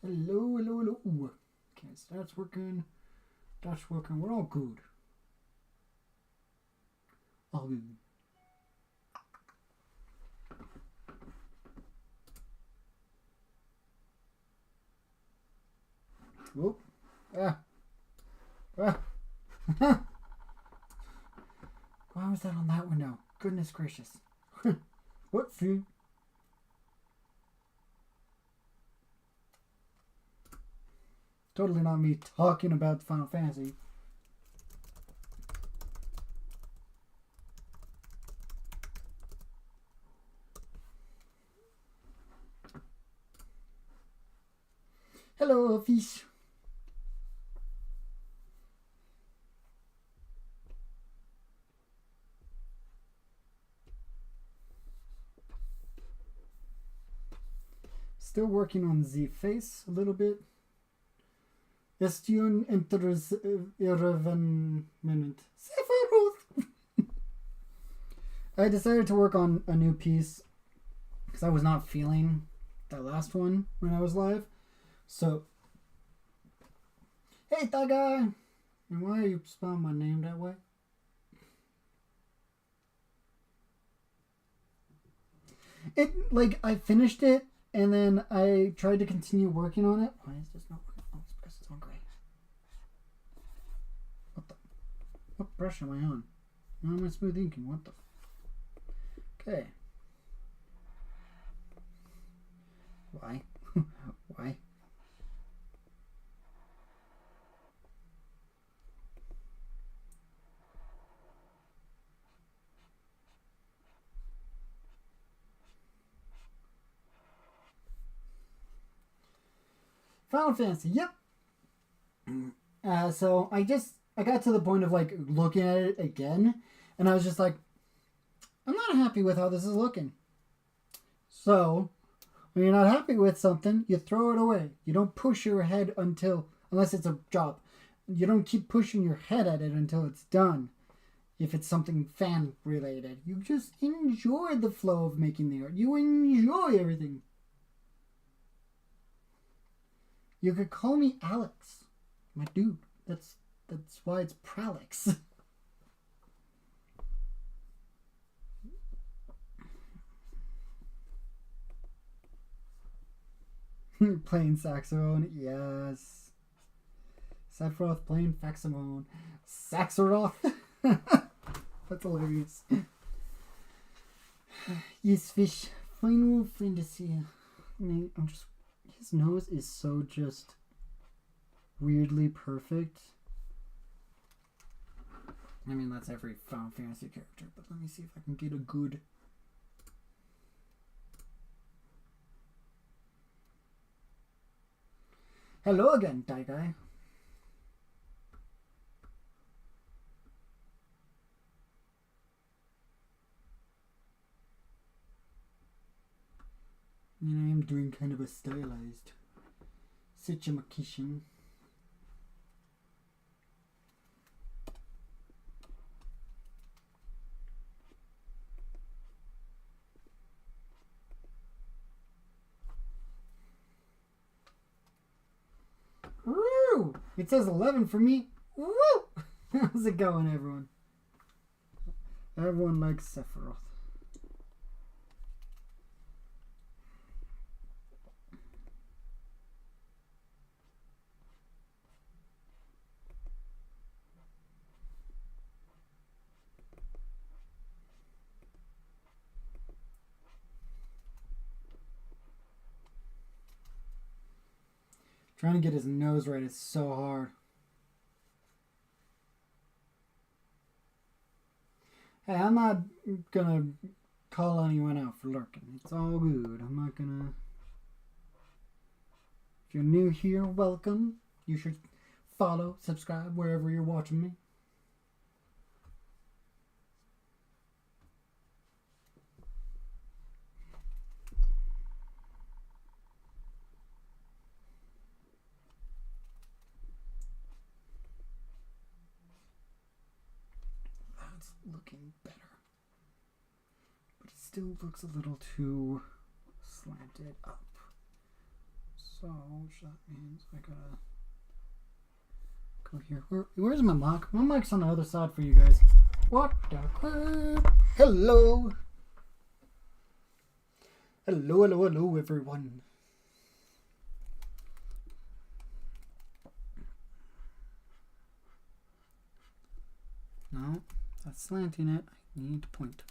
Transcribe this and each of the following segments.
Hello, hello, hello. Okay, so that's working. That's working. We're all good. All good. Whoop. Ah. Ah. Why was that on that window? Goodness gracious. Whoopsie. Totally not me talking about Final Fantasy. Hello, fish. Still working on the face a little bit. Estune enters irrevenant. Sephiroth! I decided to work on a new piece because I was not feeling that last one when I was live. So, hey, that guy! And why are you spelling my name that way? I finished it, and then I tried to continue working on it. Why is this not working? Oh, it's because it's on gray. What brush am I on? Now am I smooth inking? What the? Okay. Why? Why? Final Fantasy, yep. So I got to the point of like looking at it again, and I was just like, I'm not happy with how this is looking. So when you're not happy with something, you throw it away. You don't push your head unless it's a job. You don't keep pushing your head at it until it's done. If it's something fan related, you just enjoy the flow of making the art. You enjoy everything. You could call me Alex, my dude. That's why it's Pralex. Playing saxophone, yes. Sephiroth playing saxophone. Saxaroth. That's hilarious. Yes, fish. Final Fantasy. I mean, his nose is so just weirdly perfect. I mean, that's every Final Fantasy character, but let me see if I can get a good... Hello again, Die Guy. I mean, I am doing kind of a stylized situation. Woo! It says 11 for me. Woo! How's it going, everyone? Everyone likes Sephiroth. Trying to get his nose right is so hard. Hey, I'm not gonna call anyone out for lurking. It's all good. I'm not gonna... If you're new here, welcome. You should follow, subscribe, wherever you're watching me. That's looking better. But it still looks a little too slanted up. So, which that means I gotta go here. Where's my mic? My mic's on the other side for you guys. What the crap? Hello. Hello, everyone. No, that's slanting it. I need to point.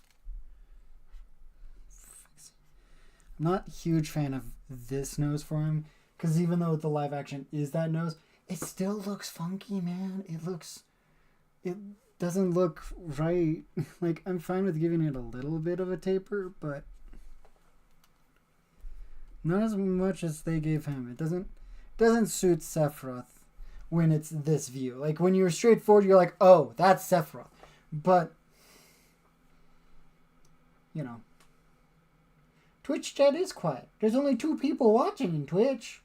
I'm not a huge fan of this nose for him, because even though the live action is that nose, it still looks funky, man. It doesn't look right. Like, I'm fine with giving it a little bit of a taper, but not as much as they gave him. It doesn't suit Sephiroth when it's this view. Like, when you're straightforward, you're like, oh, that's Sephiroth. But, you know, Twitch chat is quiet. There's only 2 people watching in Twitch.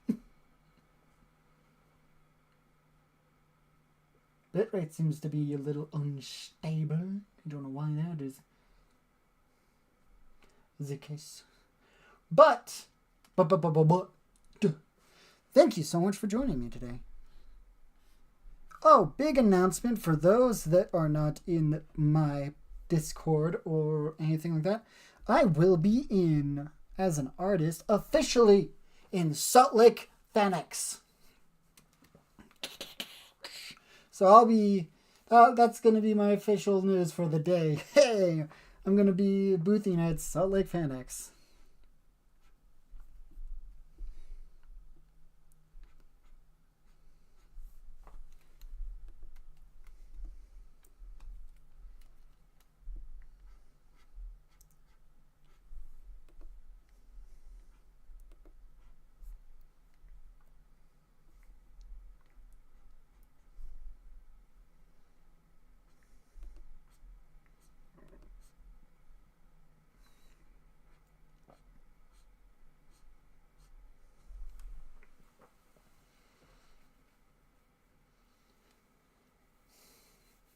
Bitrate seems to be a little unstable. I don't know why that is the case. But, thank you so much for joining me today. Oh, big announcement for those that are not in my Discord or anything like that. I will be in, as an artist, officially in Salt Lake FanX. So I'll be, that's going to be my official news for the day. Hey, I'm going to be boothing at Salt Lake FanX.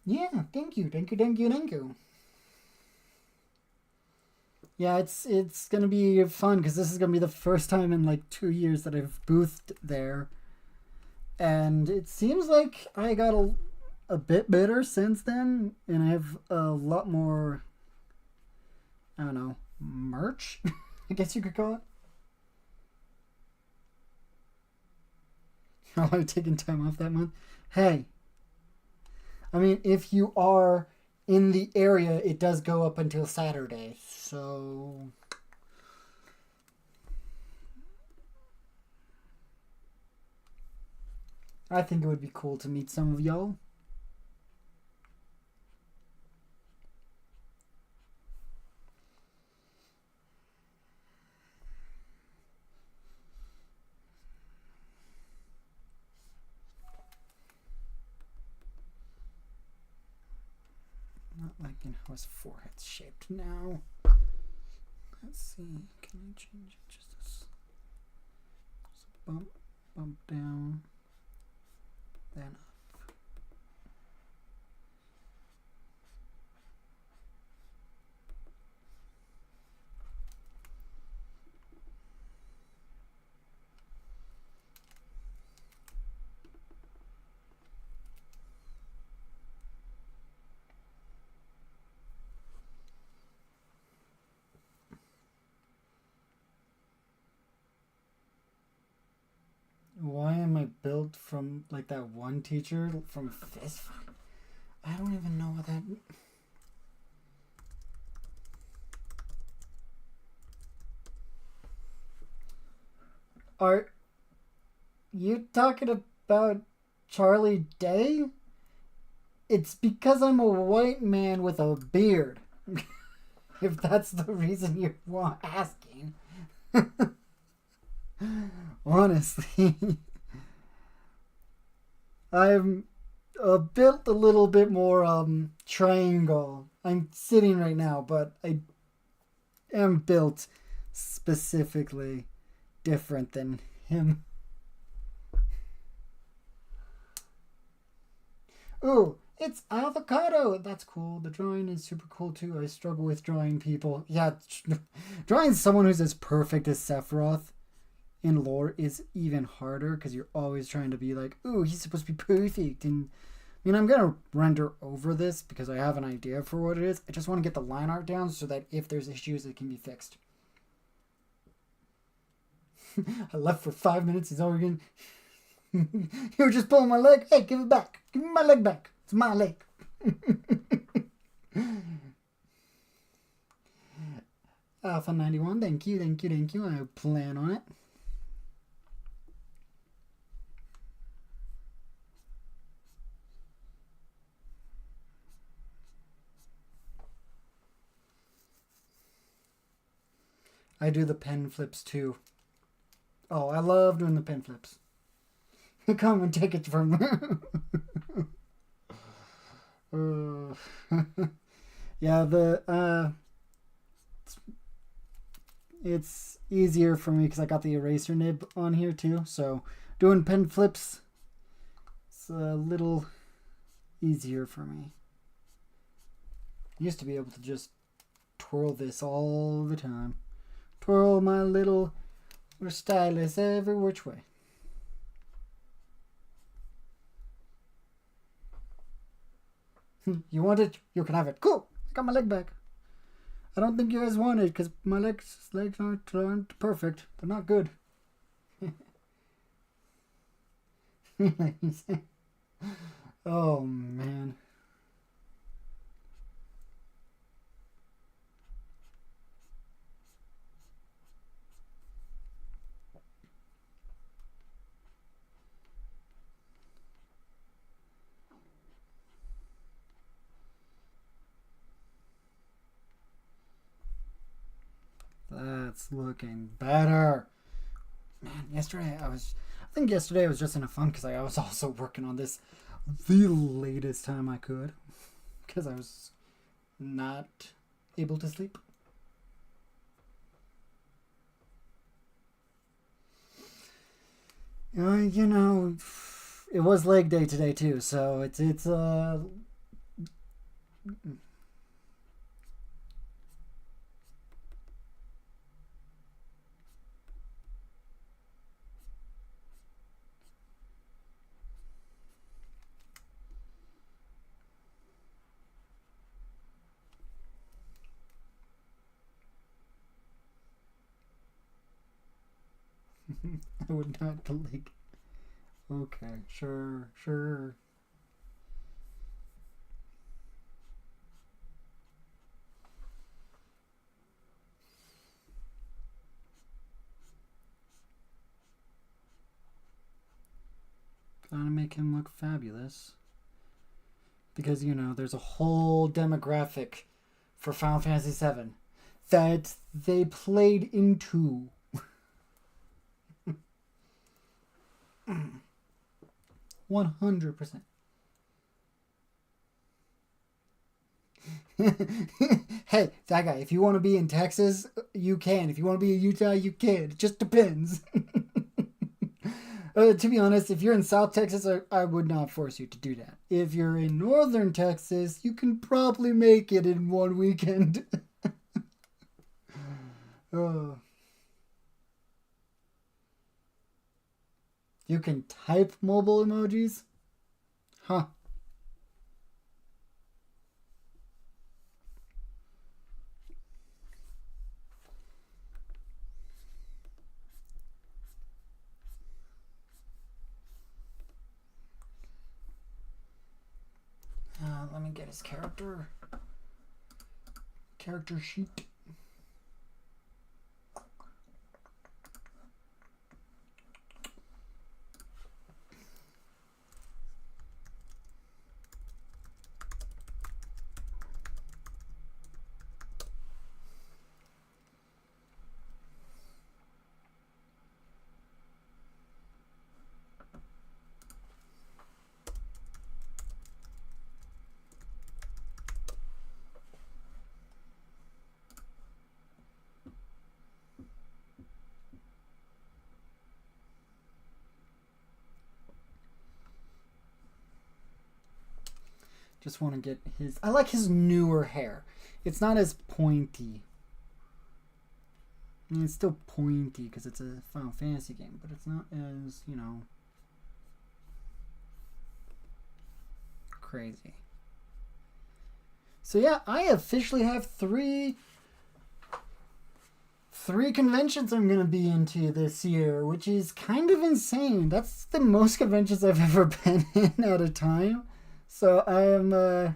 Yeah, thank you. Yeah, it's gonna be fun because this is gonna be the first time in like 2 years that I've boothed there, and it seems like I got a bit better since then, and I have a lot more, I don't know, merch, I guess you could call it. I'm taking time off that month. Hey, I mean, if you are in the area, it does go up until Saturday, so I think it would be cool to meet some of y'all. Not liking how his forehead's shaped now. Let's see. Can I change it just this? Bump down, then up. Why am I built from like that one teacher from FF7? I don't even know what that. Are you talking about Charlie Day? It's because I'm a white man with a beard. If that's the reason you're asking. Honestly. I'm built a little bit more triangle. I'm sitting right now, but I am built specifically different than him. Ooh, it's avocado. That's cool. The drawing is super cool too. I struggle with drawing people. Yeah, drawing someone who's as perfect as Sephiroth in lore is even harder because you're always trying to be like, ooh, he's supposed to be perfect. And I mean, I'm gonna render over this because I have an idea for what it is. I just want to get the line art down so that if there's issues, it can be fixed. I left for 5 minutes. He's already getting. You were just pulling my leg. Hey, give it back. Give me my leg back. It's my leg. Alpha 91. Thank you. Thank you. Thank you. I plan on it. I do the pen flips too. Oh, I love doing the pen flips. Come and take it from yeah, it's easier for me because I got the eraser nib on here too. So doing pen flips, it's a little easier for me. I used to be able to just twirl this all the time. Twirl my little stylus every which way. You want it? You can have it. Cool. I got my leg back. I don't think you guys want it because my legs aren't perfect. They're not good. Oh man. That's looking better. Man, I think yesterday I was just in a funk because I was also working on this the latest time I could because I was not able to sleep. You know, it was leg day today too, so it's I would not delete. Okay, sure. Gotta make him look fabulous. Because, you know, there's a whole demographic for Final Fantasy VII that they played into. 100%. Hey, that guy, if you want to be in Texas, you can. If you want to be in Utah, you can. It just depends. To be honest, if you're in South Texas, I would not force you to do that. If you're in Northern Texas, you can probably make it in one weekend. You can type mobile emojis? Huh. Let me get his character sheet. Just want to get his... I like his newer hair. It's not as pointy. I mean, it's still pointy because it's a Final Fantasy game, but it's not as, you know, crazy. So yeah, I officially have three conventions I'm going to be into this year, which is kind of insane. That's the most conventions I've ever been in at a time. So I am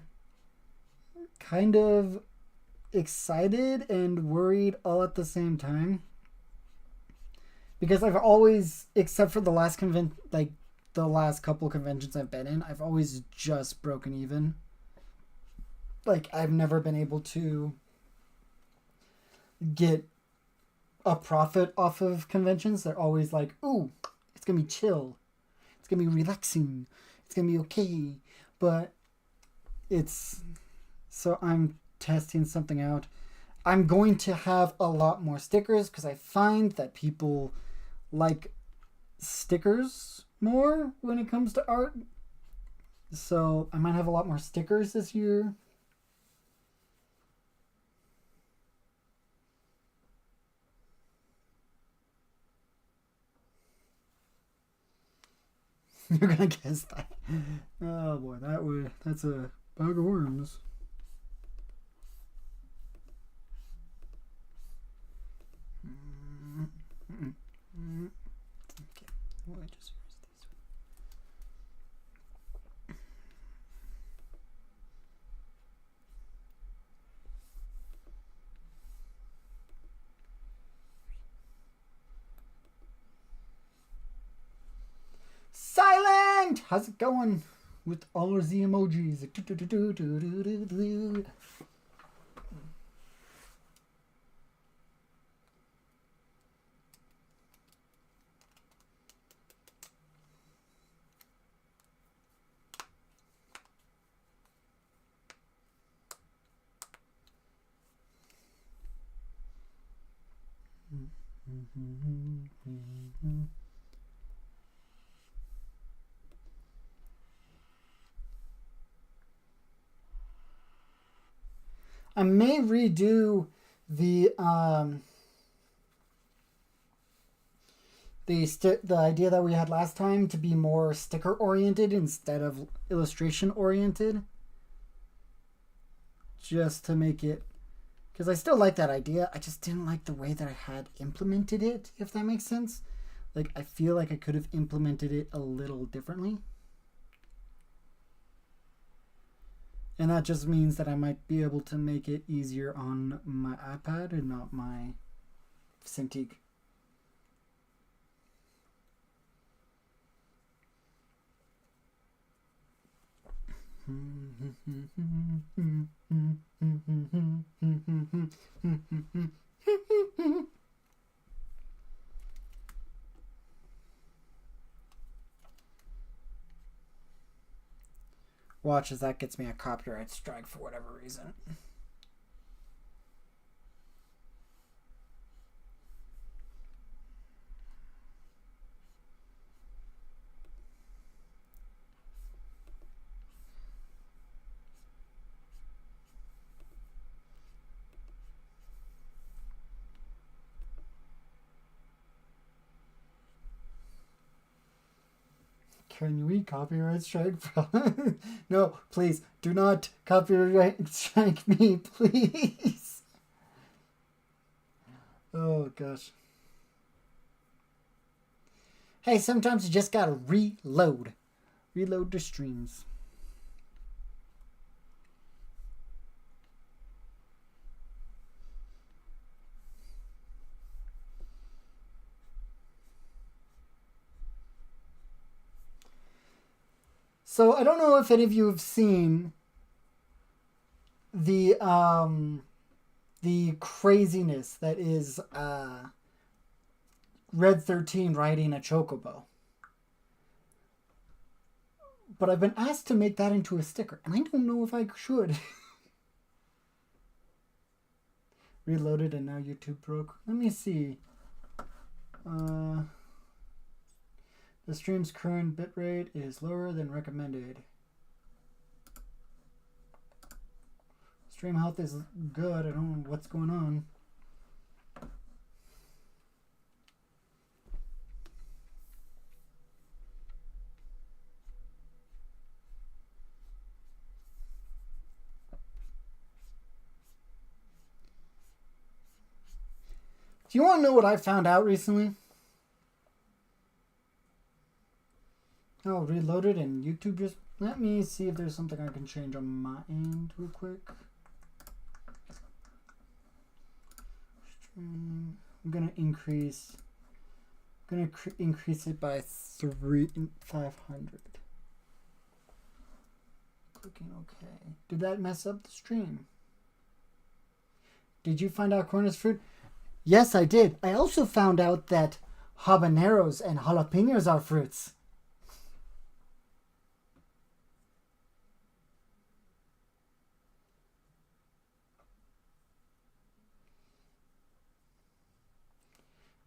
kind of excited and worried all at the same time. Because I've always, except for the last the last couple conventions I've been in, I've always just broken even. Like, I've never been able to get a profit off of conventions. They're always like, ooh, it's gonna be chill. It's gonna be relaxing. It's gonna be okay. But so I'm testing something out. I'm going to have a lot more stickers because I find that people like stickers more when it comes to art. So I might have a lot more stickers this year. You're gonna guess that. Oh boy, that's a bag of worms. Okay, well, I just use this one. Silent! How's it going with all of the emojis? I may redo the idea that we had last time to be more sticker oriented instead of illustration oriented, just to make it, because I still like that idea. I just didn't like the way that I had implemented it, if that makes sense. Like, I feel like I could have implemented it a little differently. And that just means that I might be able to make it easier on my iPad and not my Cintiq. Watch as that gets me a copyright strike for whatever reason. Can we copyright strike? No, please do not copyright strike me, please. Oh gosh. Hey, sometimes you just gotta reload the streams. So I don't know if any of you have seen the craziness that is Red 13 riding a chocobo. But I've been asked to make that into a sticker, and I don't know if I should. Reloaded and now YouTube broke. Let me see. The stream's current bitrate is lower than recommended. Stream health is good. I don't know what's going on. Do you want to know what I found out recently? Oh, reloaded and YouTube just... Let me see if there's something I can change on my end real quick. I'm gonna increase it by 500. Clicking OK. Did that mess up the stream? Did you find out corn is fruit? Yes, I did. I also found out that habaneros and jalapenos are fruits.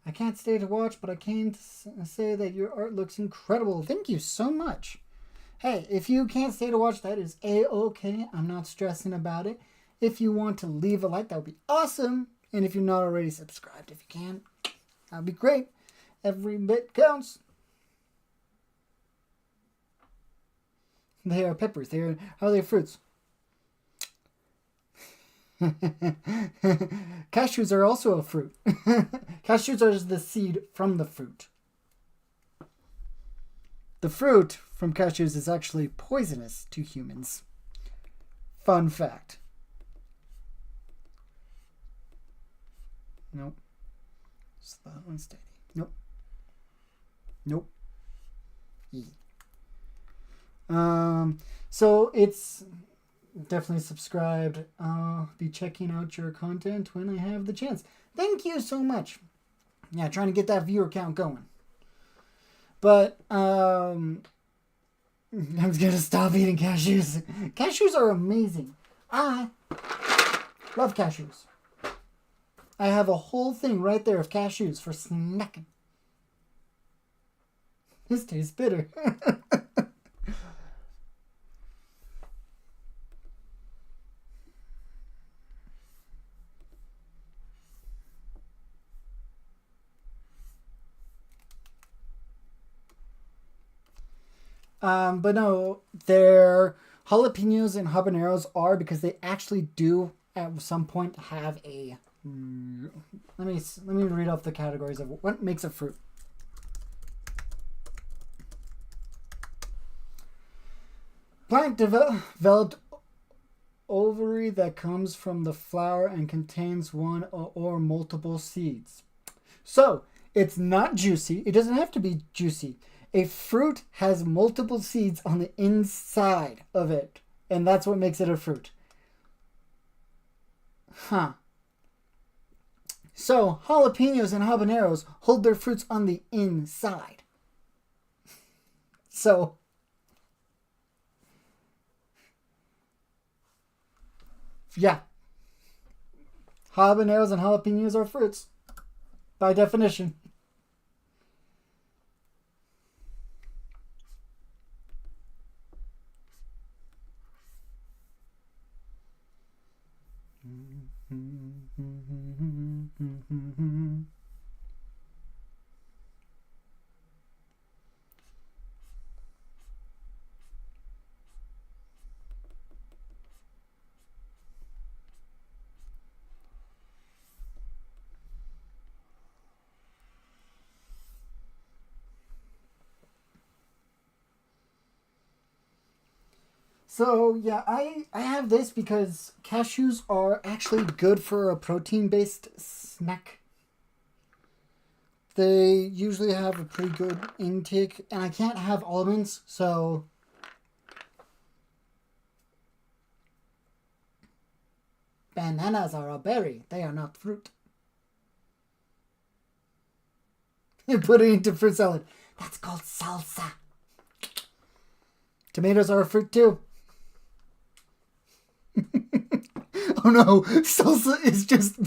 I can't stay to watch, but I can say that your art looks incredible. Thank you so much. Hey, if you can't stay to watch, that is A-okay. I'm not stressing about it. If you want to leave a like, that would be awesome. And if you're not already subscribed, if you can, that would be great. Every bit counts. They are peppers. How are they fruits? Cashews are also a fruit. Cashews are the seed from the fruit. The fruit from cashews is actually poisonous to humans. Fun fact. Nope. Slow and steady. Nope. Nope. So it's definitely subscribed. I'll be checking out your content when I have the chance. Thank you so much. Yeah, trying to get that viewer count going. But I'm gonna stop eating cashews. Cashews are amazing. I love cashews. I have a whole thing right there of cashews for snacking. This tastes bitter. But no, their jalapenos and habaneros are because they actually do at some point have a... Let me read off the categories of what makes a fruit. Plant developed ovary that comes from the flower and contains one or multiple seeds. So, it's not juicy. It doesn't have to be juicy. A fruit has multiple seeds on the inside of it, and that's what makes it a fruit. Huh. So, jalapenos and habaneros hold their fruits on the inside. So, yeah. Habaneros and jalapenos are fruits, by definition. So, yeah, I have this because cashews are actually good for a protein-based snack. They usually have a pretty good intake, and I can't have almonds, so... Bananas are a berry. They are not fruit. You put it into fruit salad. That's called salsa. Tomatoes are a fruit, too. Oh no, salsa is just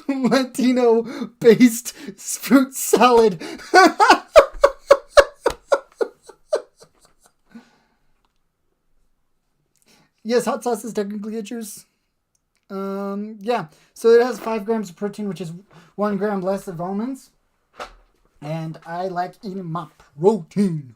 Latino-based fruit salad. Yes, hot sauce is technically a juice. Yeah. So it has 5 grams of protein, which is 1 gram less of almonds. And I like eating my protein.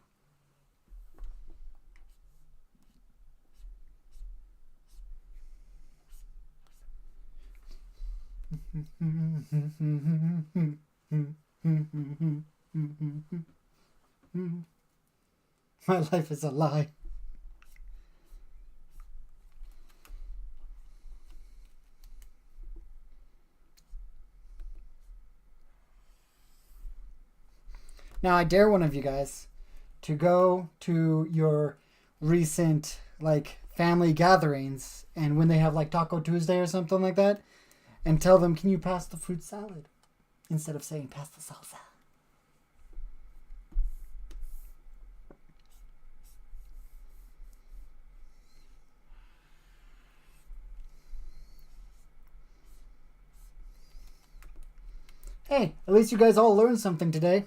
My life is a lie. Now, I dare one of you guys to go to your recent, like, family gatherings, and when they have, like, Taco Tuesday or something like that, and tell them, can you pass the fruit salad? Instead of saying, pass the salsa. Hey, at least you guys all learned something today.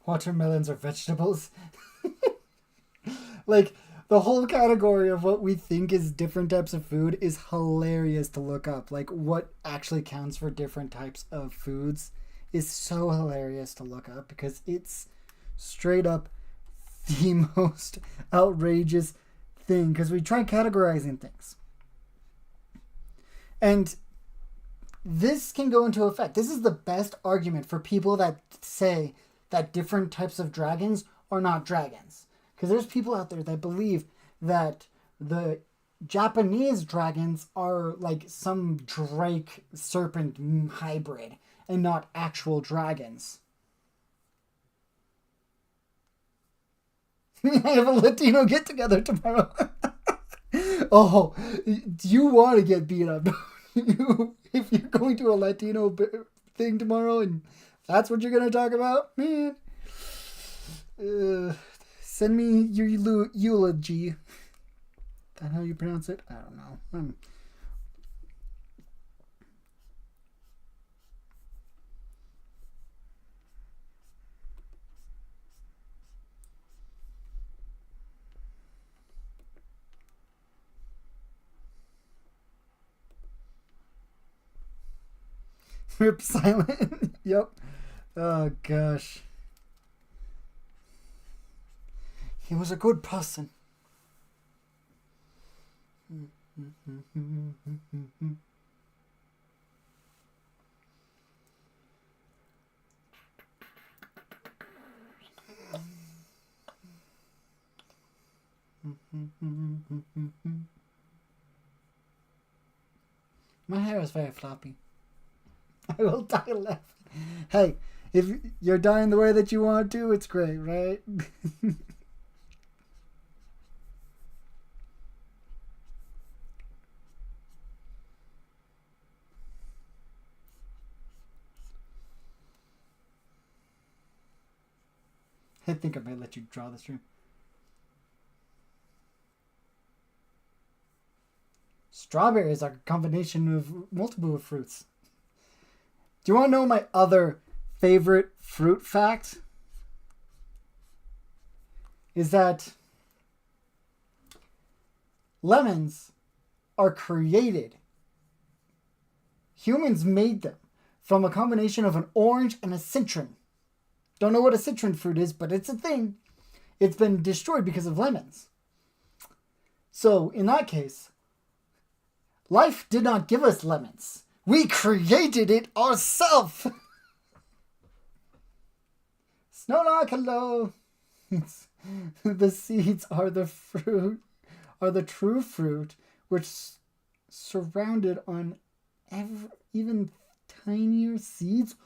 Watermelons are vegetables. Like, the whole category of what we think is different types of food is hilarious to look up. Like, what actually counts for different types of foods is so hilarious to look up because it's straight up the most outrageous thing because we try categorizing things. And this can go into effect. This is the best argument for people that say that different types of dragons are not dragons. Because there's people out there that believe that the Japanese dragons are like some drake serpent hybrid and not actual dragons. I have a Latino get together tomorrow. Oh, do you want to get beat up? If you're going to a Latino thing tomorrow and that's what you're going to talk about, man. Send me your eulogy. Is that how you pronounce it? I don't know. Rip silent. Yep. Oh gosh. He was a good person. My hair is very floppy. I will die laughing. Hey, if you're dying the way that you want to, it's great, right? I think I might let you draw the stream. Strawberries are a combination of multiple fruits. Do you want to know my other favorite fruit fact? Is that lemons are created. Humans made them from a combination of an orange and a citron. Don't know what a citron fruit is, but it's a thing. It's been destroyed because of lemons. So, in that case, life did not give us lemons. We created it ourselves. Snowlock, hello. The seeds are the fruit, are the true fruit, which surrounded on even tinier seeds.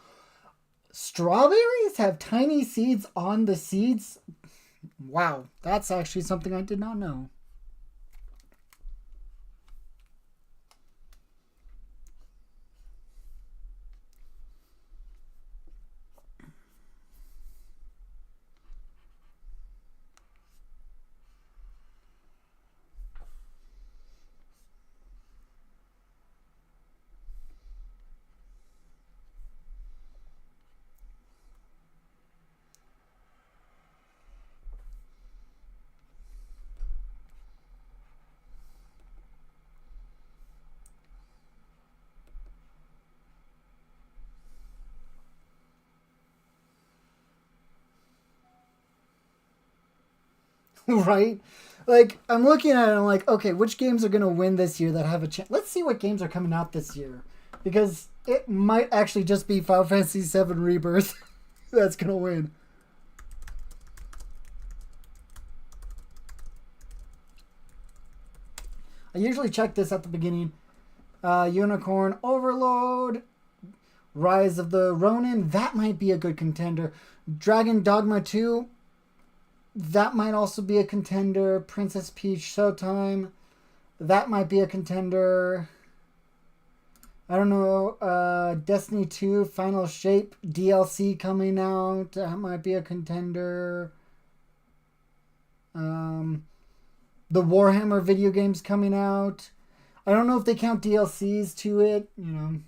Strawberries have tiny seeds on the seeds. Wow, that's actually something I did not know. Right? Like, I'm looking at it and I'm like, okay, which games are going to win this year that have a chance? Let's see what games are coming out this year. Because it might actually just be Final Fantasy VII Rebirth that's going to win. I usually check this at the beginning. Unicorn Overload, Rise of the Ronin, that might be a good contender. Dragon Dogma 2, that might also be a contender. Princess Peach Showtime, that might be a contender. I don't know. Destiny 2 Final Shape DLC coming out, that might be a contender. The Warhammer video games coming out. I don't know if they count DLCs to it, you know.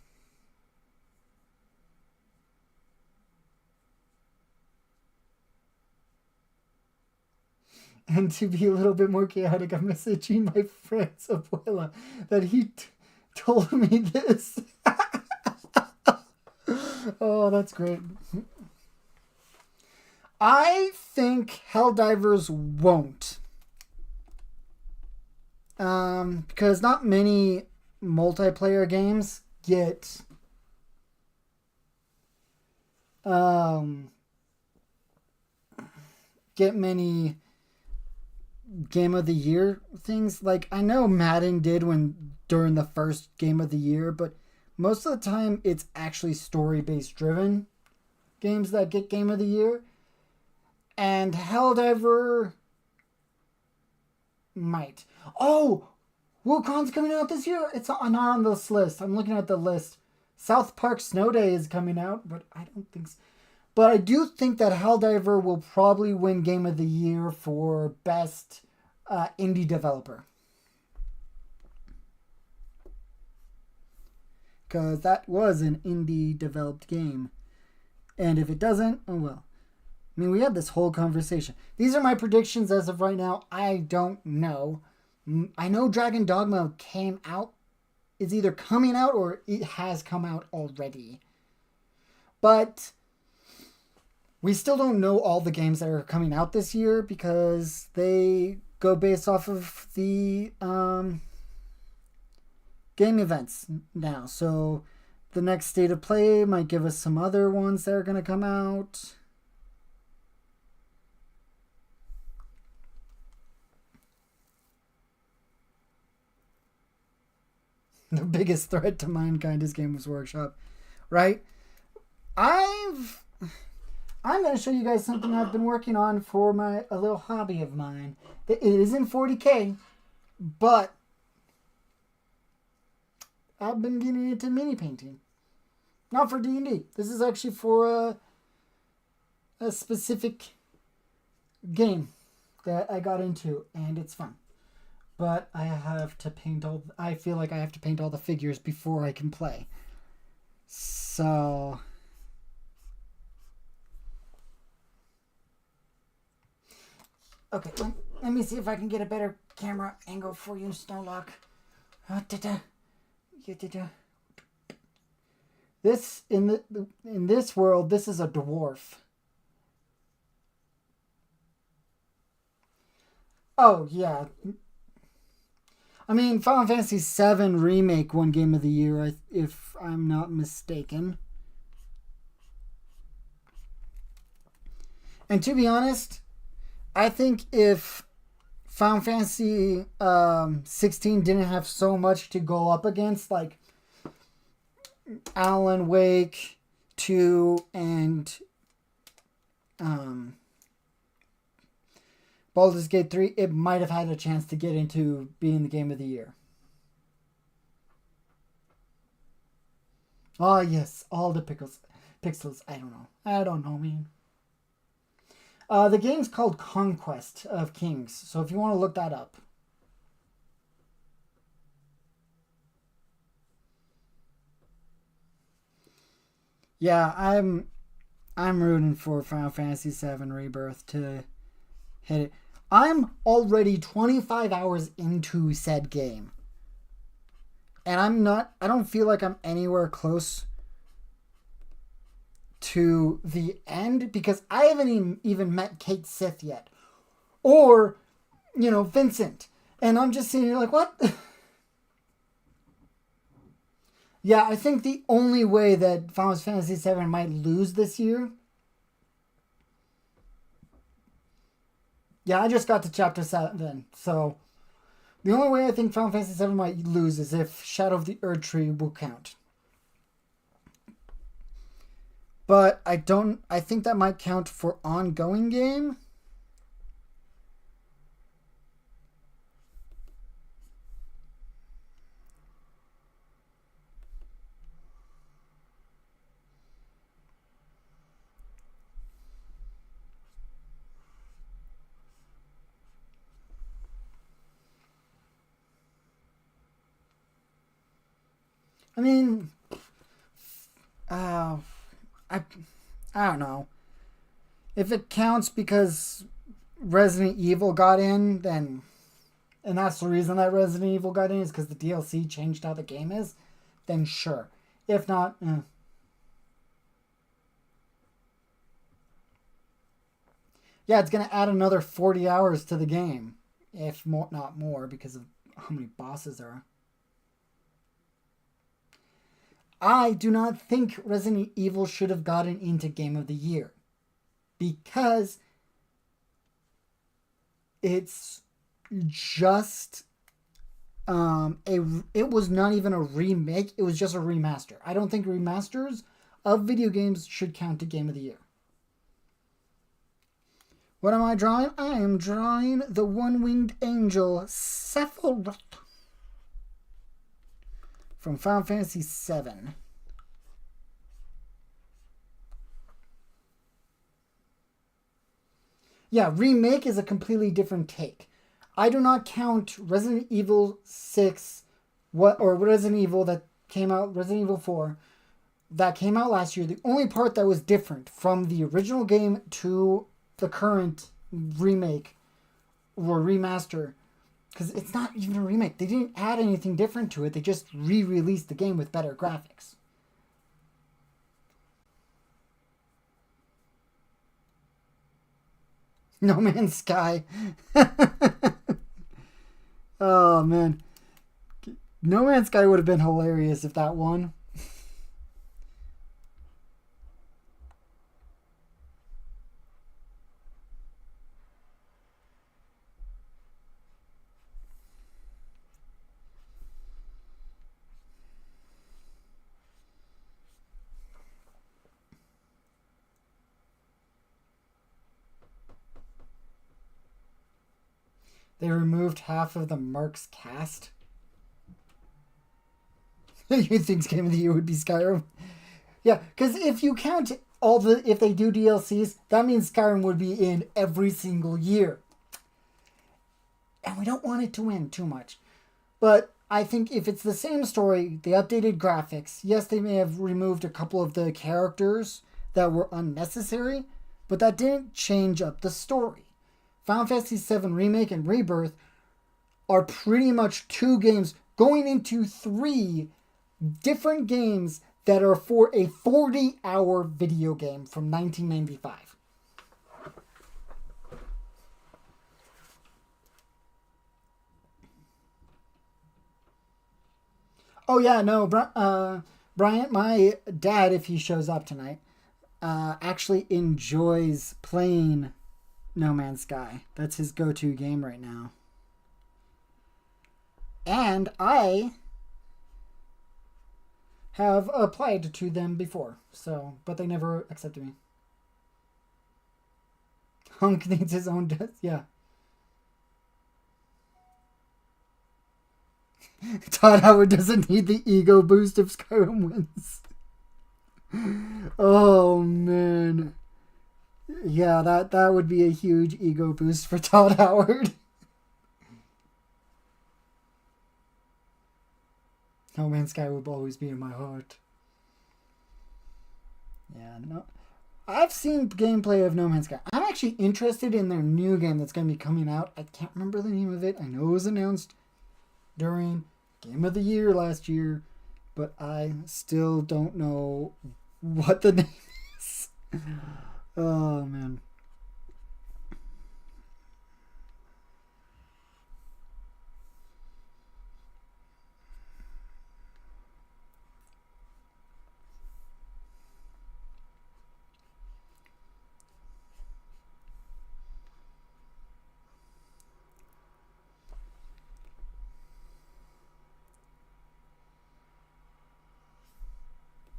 And to be a little bit more chaotic, I'm messaging my friend's abuela that he told me this. Oh, that's great. I think Helldivers won't. Because not many multiplayer games get many Game of the Year things. Like, I know Madden did during the first Game of the Year, but most of the time it's actually story-based driven games that get Game of the Year. And Helldiver might. Oh! Wukon's coming out this year? It's not on this list. I'm looking at the list. South Park Snow Day is coming out, but I don't think so. But I do think that Helldiver will probably win Game of the Year for Best Indie Developer. Because that was an indie developed game. And if it doesn't, oh well. I mean, we had this whole conversation. These are my predictions as of right now. I don't know. I know Dragon Dogma came out. It's either coming out or it has come out already. But we still don't know all the games that are coming out this year because they go based off of the game events now. So the next State of Play might give us some other ones that are going to come out. The biggest threat to mankind is Games Workshop, right? I'm going to show you guys something I've been working on for a little hobby of mine. It isn't 40K, but I've been getting into mini painting. Not for D&D. This is actually for a specific game that I got into, and it's fun. But I have to paint I feel like I have to paint all the figures before I can play. So okay, let me see if I can get a better camera angle for you, Snowlock. This in this world, this is a dwarf. Oh yeah. I mean, Final Fantasy VII Remake won Game of the Year, if I'm not mistaken. And to be honest, I think if Final Fantasy 16 didn't have so much to go up against, like Alan Wake 2 and Baldur's Gate 3, it might have had a chance to get into being the game of the year. Oh, yes. All the pixels. I don't know, man. The game's called Conquest of Kings. So if you want to look that up. Yeah, I'm rooting for Final Fantasy VII Rebirth to hit it. I'm already 25 hours into said game. And I don't feel like I'm anywhere close to the end because I haven't even met Kate Sith yet. Or, Vincent. And I'm just sitting here like, what? Yeah, I think the only way that Final Fantasy VII might lose this year. Yeah, I just got to Chapter 7, so the only way I think Final Fantasy VII might lose is if Shadow of the Erdtree will count. But I think that might count for ongoing game. I mean, I don't know. If it counts because Resident Evil got in, then, and that's the reason that Resident Evil got in is because the DLC changed how the game is, then sure. If not, yeah, it's gonna add another 40 hours to the game, if not more, because of how many bosses there are. I do not think Resident Evil should have gotten into Game of the Year. Because it's just it was not even a remake, it was just a remaster. I don't think remasters of video games should count to Game of the Year. What am I drawing? I am drawing the one-winged angel Sephiroth from Final Fantasy VII. Yeah, remake is a completely different take. I do not count Resident Evil 6 or Resident Evil that came out, Resident Evil 4 that came out last year. The only part that was different from the original game to the current remake or remaster, because it's not even a remake. They didn't add anything different to it. They just re-released the game with better graphics. No Man's Sky. Oh, man. No Man's Sky would have been hilarious if that won. They removed half of the Mark's cast. You think Game of the Year would be Skyrim? Yeah, because if you count if they do DLCs, that means Skyrim would be in every single year. And we don't want it to win too much. But I think if it's the same story, the updated graphics, yes, they may have removed a couple of the characters that were unnecessary, but that didn't change up the story. Final Fantasy VII Remake and Rebirth are pretty much two games going into three different games that are for a 40-hour video game from 1995. Oh yeah, no, Bryant, my dad, if he shows up tonight, actually enjoys playing No Man's Sky. That's his go-to game right now. And I have applied to them before, but they never accepted me. Hunk needs his own death, yeah. Todd Howard doesn't need the ego boost if Skyrim wins. Oh, man. Yeah, that would be a huge ego boost for Todd Howard. No Man's Sky will always be in my heart. Yeah, no. I've seen gameplay of No Man's Sky. I'm actually interested in their new game that's going to be coming out. I can't remember the name of it. I know it was announced during Game of the Year last year, but I still don't know what the name is. Oh, man.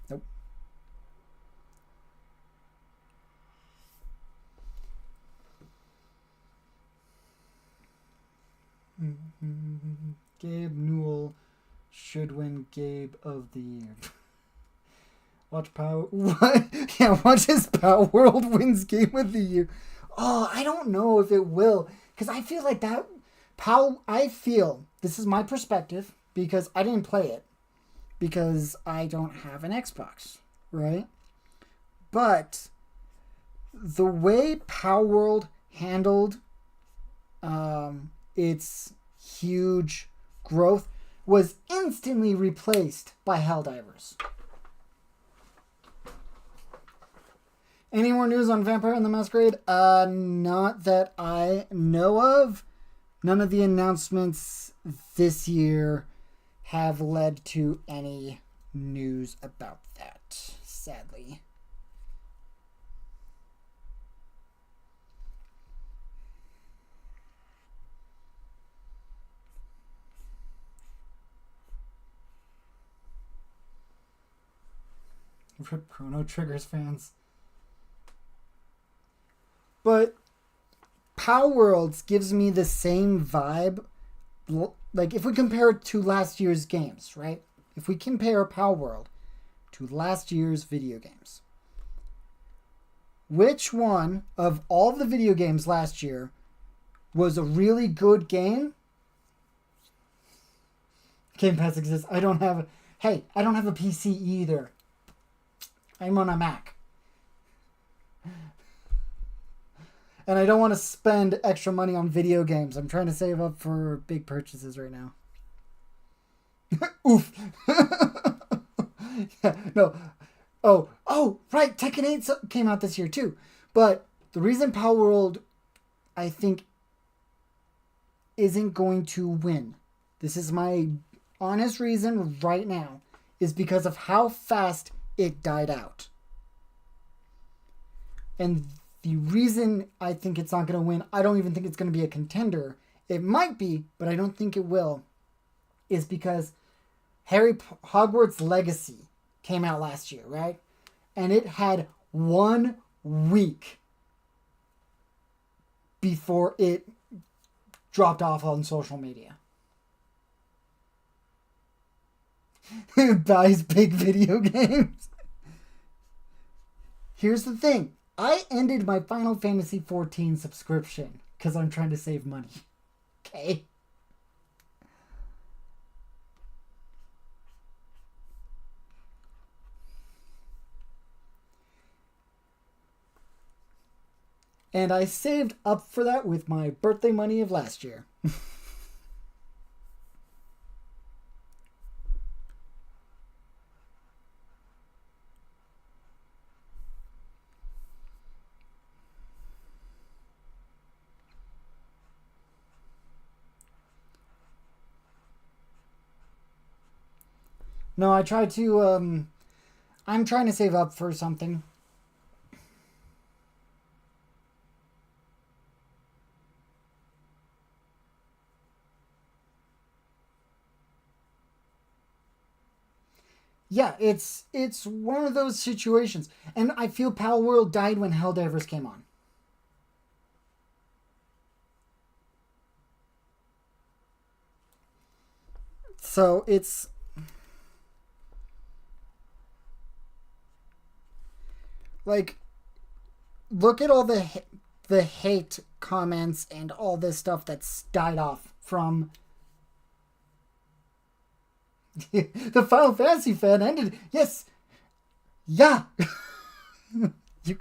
Nope. Gabe Newell should win Gabe of the Year. Watch Power... What? Yeah, watch as Power World wins Game of the Year. Oh, I don't know if it will. Because I feel like that... I feel... This is my perspective. Because I didn't play it. Because I don't have an Xbox. Right? But... the way Power World handled... its huge growth was instantly replaced by Helldivers. Any more news on Vampire and the Masquerade? Not that I know of. None of the announcements this year have led to any news about that, sadly. Rip Chrono Triggers fans. But Power Worlds gives me the same vibe. Like, if we compare it to last year's games, right? If we compare Power World to last year's video games, which one of all the video games last year was a really good game? Game Pass exists. I don't have a PC either. I'm on a Mac. And I don't want to spend extra money on video games. I'm trying to save up for big purchases right now. Oof. Yeah, no. Oh, right. Tekken 8 came out this year too. But the reason Power World, I think, isn't going to win, this is my honest reason right now, is because of how fast it died out. And the reason I think it's not going to win, I don't even think it's going to be a contender. It might be, but I don't think it will, is because Hogwarts Legacy came out last year, right? And it had 1 week before it dropped off on social media. Buys big video games. Here's the thing. I ended my Final Fantasy XIV subscription because I'm trying to save money. Okay? And I saved up for that with my birthday money of last year. No, I try to, I'm trying to save up for something. Yeah, it's one of those situations. And I feel Power World died when Helldivers came on. So it's like, look at all the hate comments and all this stuff that's died off from the Final Fantasy fan ended. Yes, yeah. you,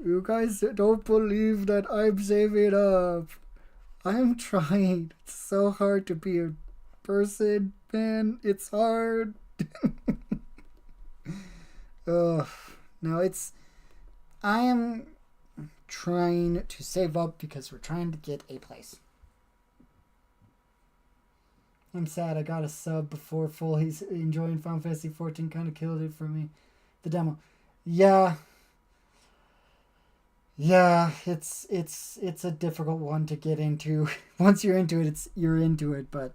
you guys don't believe that I'm saving up. I'm trying. It's so hard to be a person, man. It's hard. Ugh. No, I am trying to save up because we're trying to get a place. I'm sad I got a sub before full. He's enjoying Final Fantasy 14. Kind of killed it for me. The demo. Yeah. Yeah, it's a difficult one to get into. Once you're into it, you're into it, but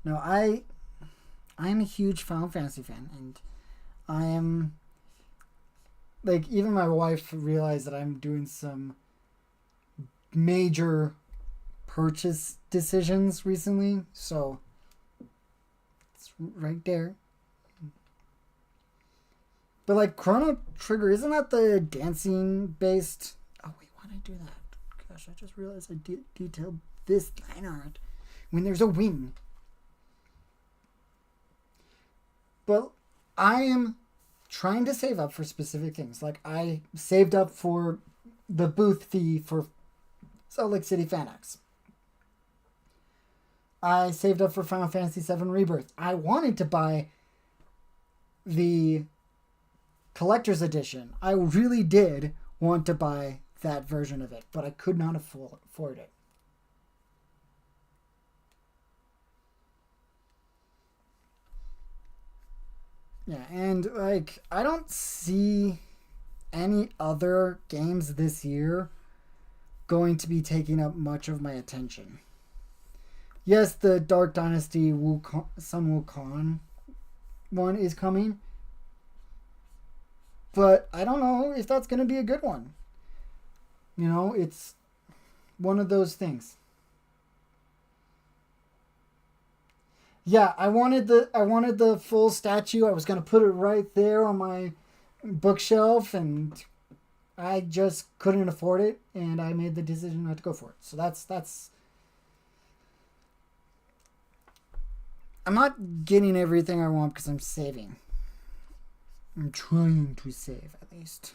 no, I'm a huge Final Fantasy fan, and I am, like, even my wife realized that I'm doing some major purchase decisions recently, so it's right there. But like Chrono Trigger, isn't that the dancing based? Oh wait, why did I do that? Gosh, I just realized I detailed this line art when there's a wing. But I am trying to save up for specific things. Like I saved up for the booth fee for Salt Lake City FanX. I saved up for Final Fantasy VII Rebirth. I wanted to buy the collector's edition. I really did want to buy that version of it, but I could not afford it. Yeah, and like I don't see any other games this year going to be taking up much of my attention. Yes, the Dark Dynasty Sun Wukong one is coming, but I don't know if that's going to be a good one. You know, it's one of those things. Yeah, I wanted the full statue. I was going to put it right there on my bookshelf, and I just couldn't afford it, and I made the decision not to go for it. So that's I'm not getting everything I want because I'm saving. I'm trying to save, at least.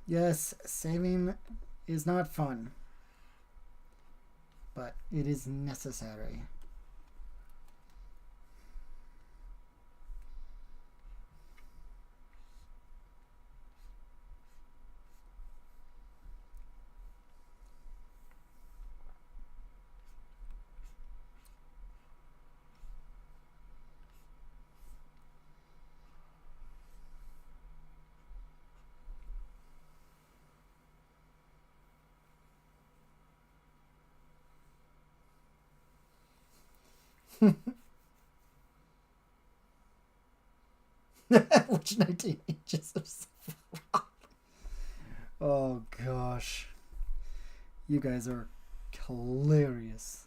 Yes, saving is not fun, but it is necessary. Which 19 inches of Sephiroth? Oh gosh. You guys are hilarious.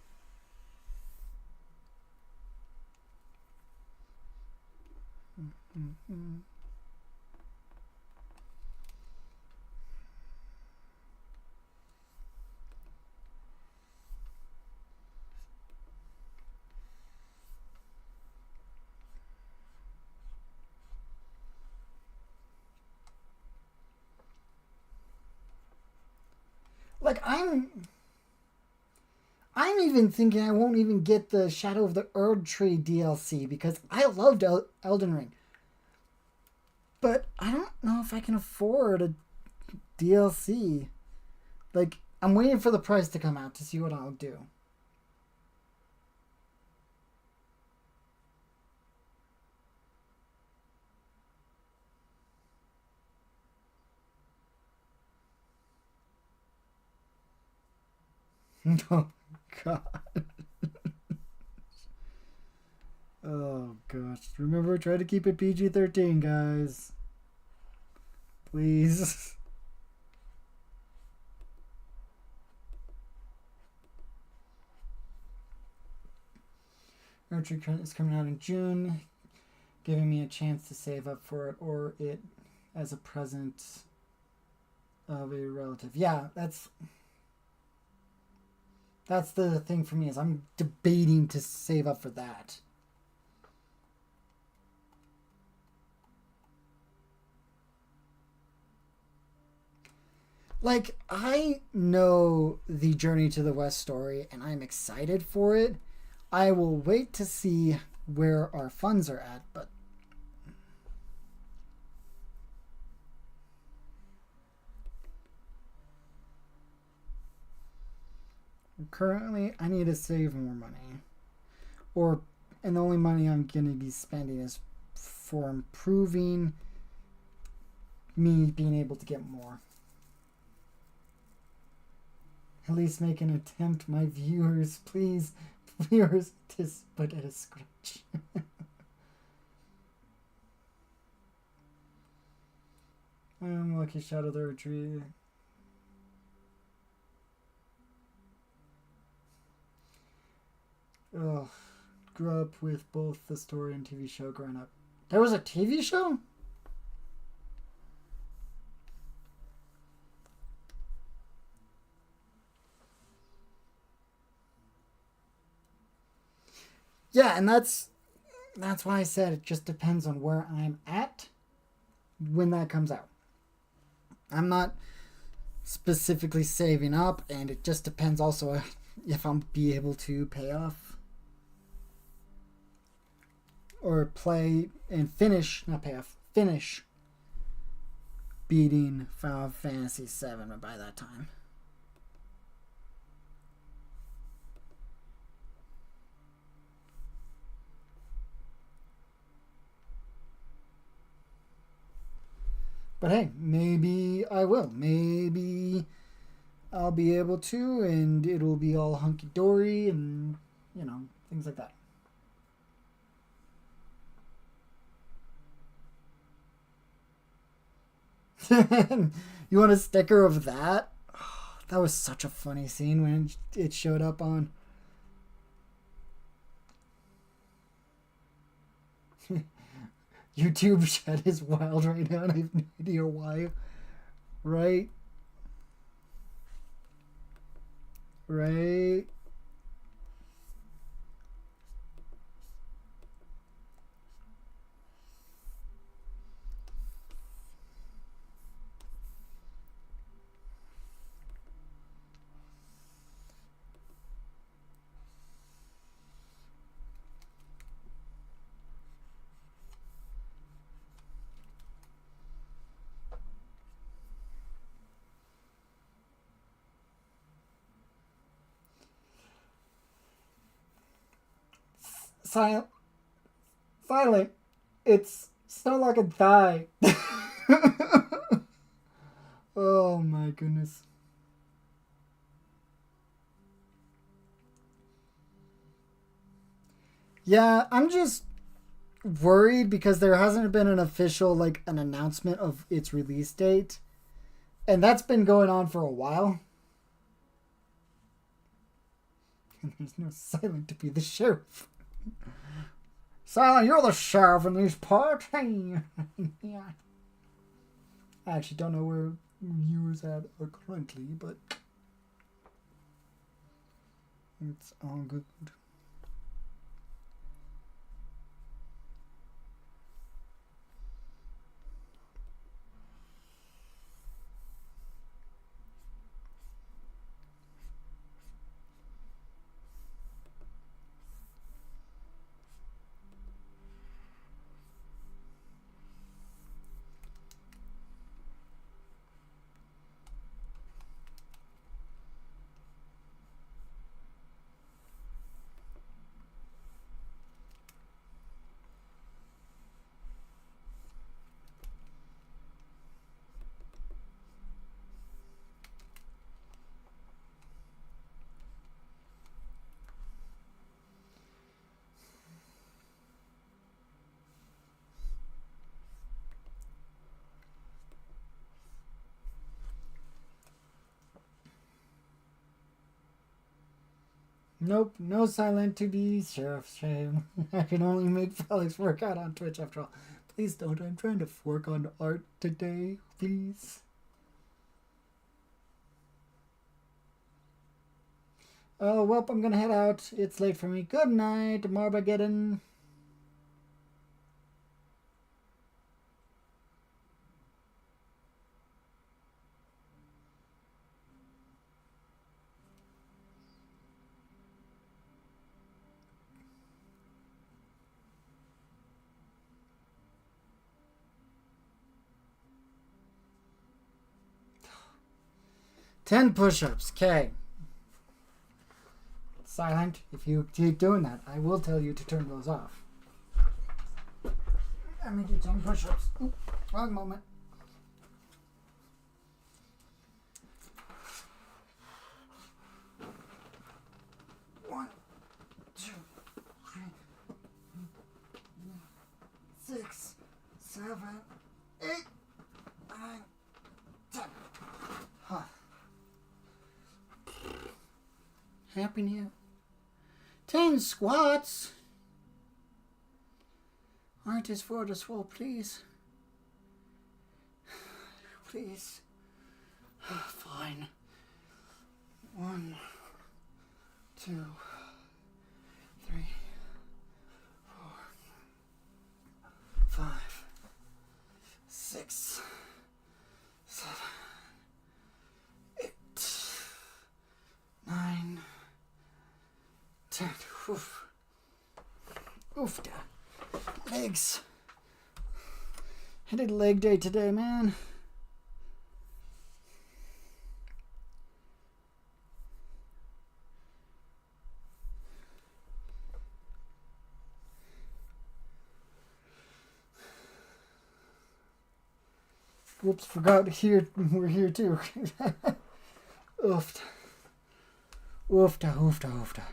Like I'm even thinking I won't even get the Shadow of the Erd Tree DLC because I loved Elden Ring. But I don't know if I can afford a DLC. Like, I'm waiting for the price to come out to see what I'll do. Oh, God. Oh, gosh. Remember, try to keep it PG-13, guys. Please. Nurture is coming out in June, giving me a chance to save up for it or it as a present of a relative. Yeah, that's the thing for me is I'm debating to save up for that. Like, I know the Journey to the West story and I'm excited for it. I will wait to see where our funds are at, but currently I need to save more money. And the only money I'm going to be spending is for improving me being able to get more. At least make an attempt, my viewers, please. Viewers, just put it a scratch. Lucky Shadow the Retreat. Ugh. Grew up with both the story and TV show growing up. There was a TV show? Yeah, and that's why I said it just depends on where I'm at when that comes out. I'm not specifically saving up, and it just depends also if I'm be able to pay off or play and finish, not pay off, finish beating Final Fantasy VII by that time. But hey, maybe I will. Maybe I'll be able to, and it'll be all hunky-dory and, things like that. You want a sticker of that? Oh, that was such a funny scene when it showed up on... YouTube chat is wild right now, and I have no idea why. Right? Right? Silent. It's so like a die. Oh my goodness. Yeah, I'm just worried because there hasn't been an official, an announcement of its release date. And that's been going on for a while. And there's no Silent to be the sheriff. Silent, you're the sheriff in these parts. Yeah. I actually don't know where you is at currently, but it's all good. Nope, no silent to be sheriff's shame. I can only make Felix work out on Twitch after all. Please don't. I'm trying to work on art today. Please. Oh, well, I'm gonna head out. It's late for me. Good night, Marbageddon. Ten push-ups. Okay. Silent. If you keep doing that, I will tell you to turn those off. Let me do 10 push-ups. Oop, wrong moment. One, two, three, 6, 7, 8, 9, 10. Huh. Happy New Year. 10 squats. Art is for the swole, please. Please. Fine. 1, 2, 3, 4, 5, 6, 7, 8, 9, 10. Oof. Oof. Legs. I did leg day today, man. Whoops, forgot here. We're here too. Oofta. Oofta, oofta, oofta.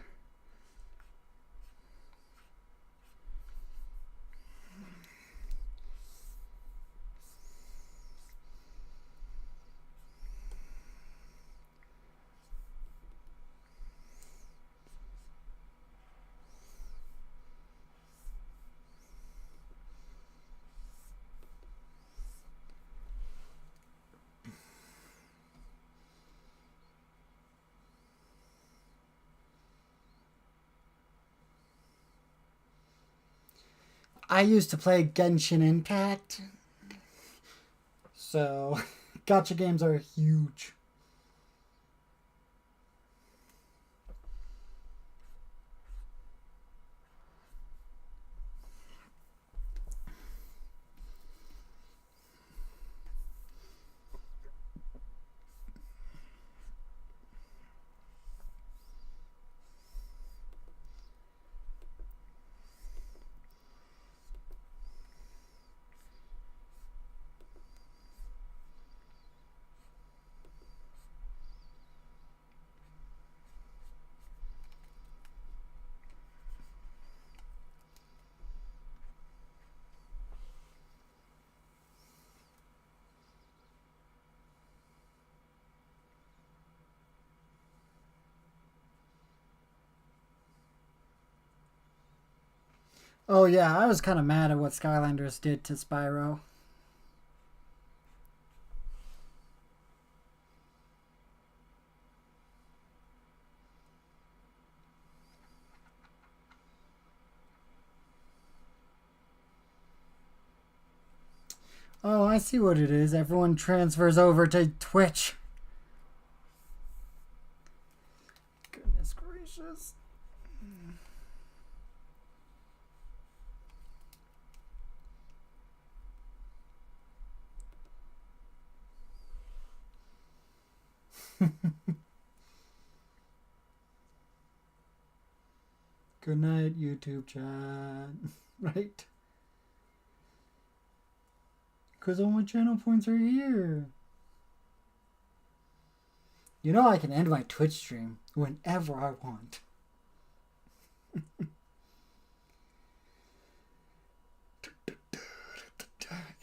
I used to play Genshin Impact, so gacha games are huge. Oh yeah, I was kind of mad at what Skylanders did to Spyro. Oh, I see what it is. Everyone transfers over to Twitch. Goodness gracious. Good night, YouTube chat. Right? Because all my channel points are here. You know I can end my Twitch stream whenever I want.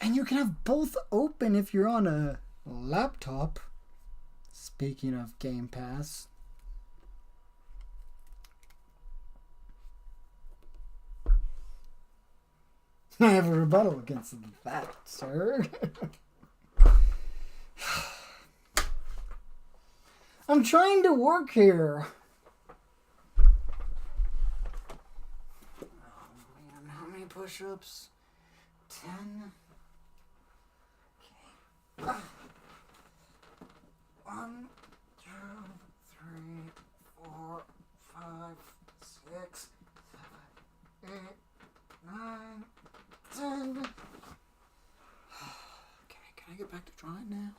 And you can have both open if you're on a laptop. Speaking of Game Pass. I have a rebuttal against that, sir. I'm trying to work here. Oh man, how many push-ups? 10? Okay. 1, 2, 3, 4, 5, 6, 7, 8, 9, 10. Okay, can I get back to drawing now?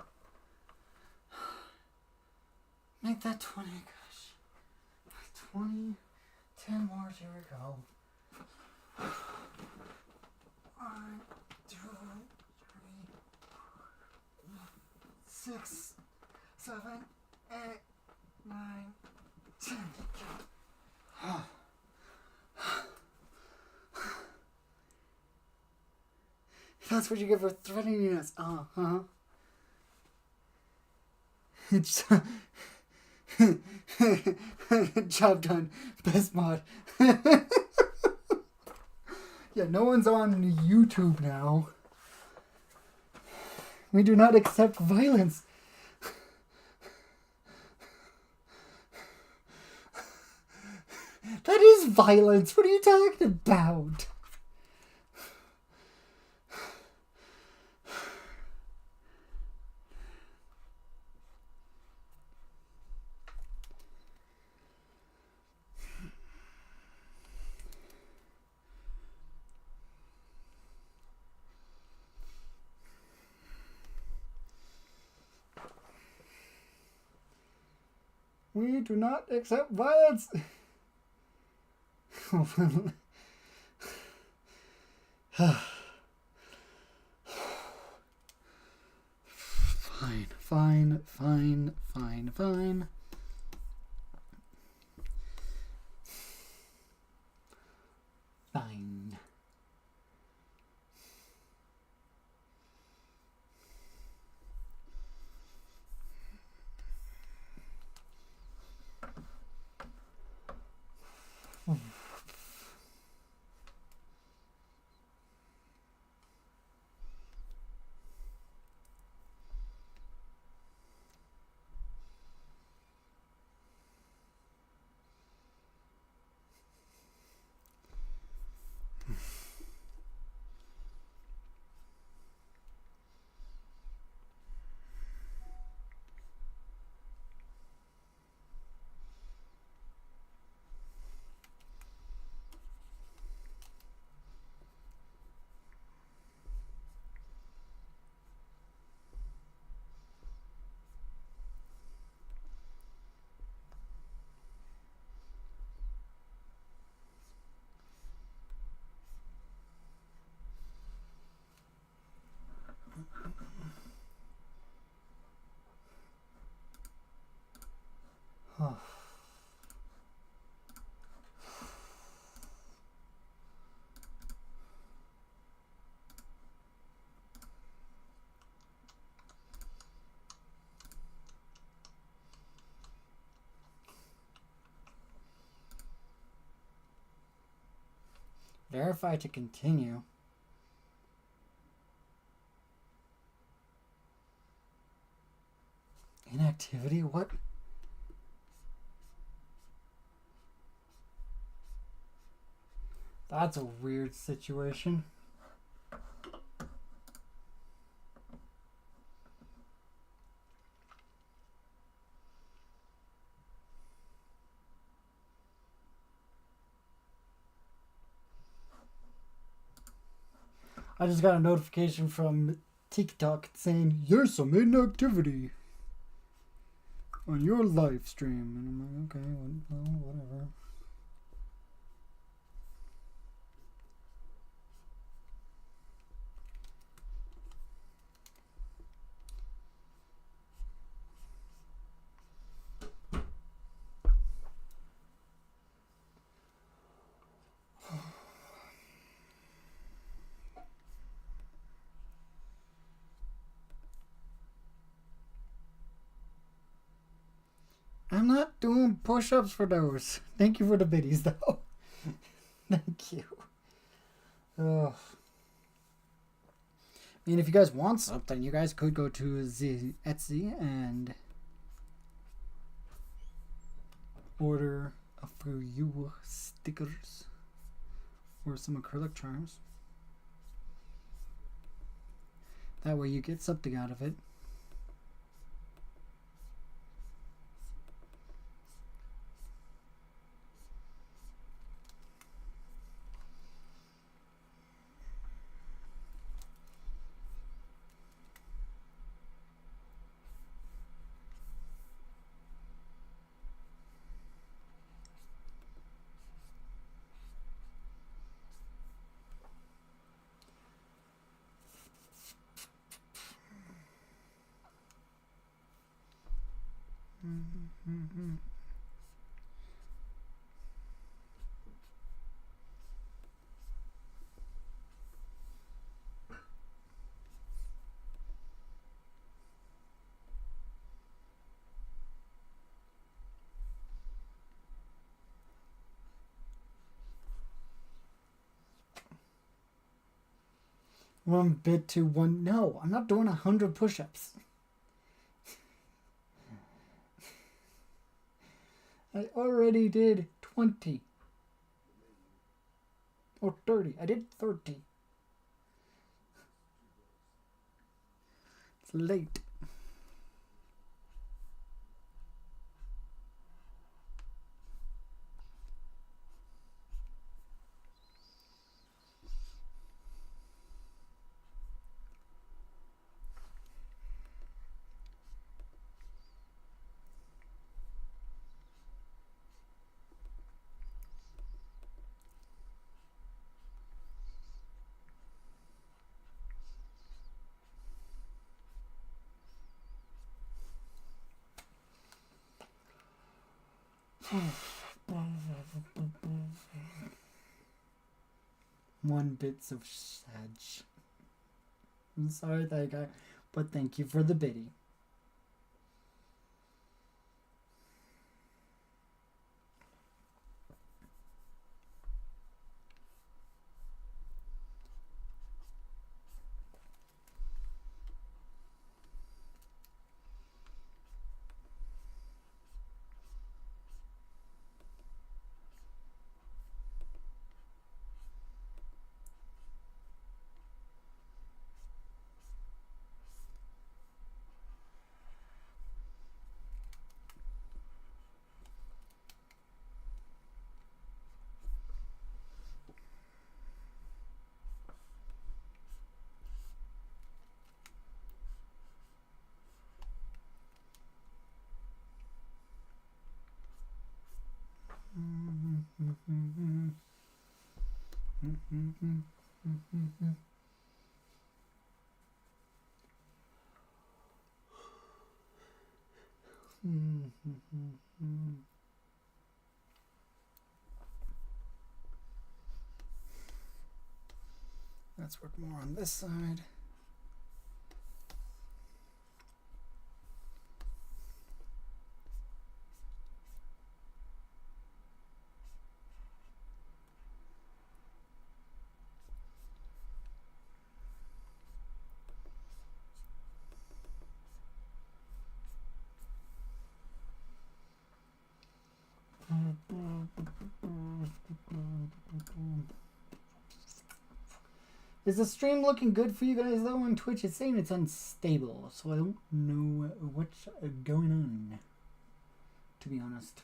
Make that 20, gosh. 20, 10 more, here we go. 1, 2, 3, 6, 7, 8, 9, 10. That's what you get for threatening us. It's job done. Best mod. Yeah, no one's on YouTube now. We do not accept violence. That is violence. What are you talking about? We do not accept violence. Fine, fine, fine, fine, fine. Fine. Verify to continue. Inactivity? What? That's a weird situation. I just got a notification from TikTok saying, there's some inactivity on your live stream. And I'm like, okay, well, whatever. I'm not doing push-ups for those. Thank you for the biddies, though. Thank you. Ugh. mean, if you guys want something, you guys could go to the Etsy and order a few stickers or some acrylic charms. That way you get something out of it. One bit to one. No, I'm not doing 100 push-ups. I already did 20. Or 30. I did 30. It's late. One bits of sag. I'm sorry that guy, but thank you for the biddy. Let's work more on this side. Is the stream looking good for you guys though on Twitch? It's saying it's unstable, so I don't know what's going on, to be honest.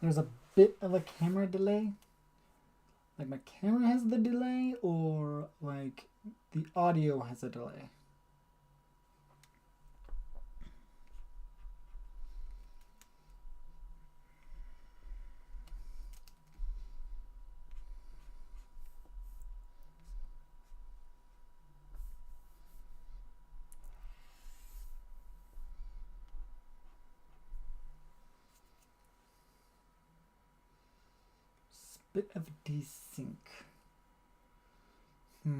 There's a bit of a camera delay. Like my camera has the delay, or like the audio has a delay. Bit of desync. Let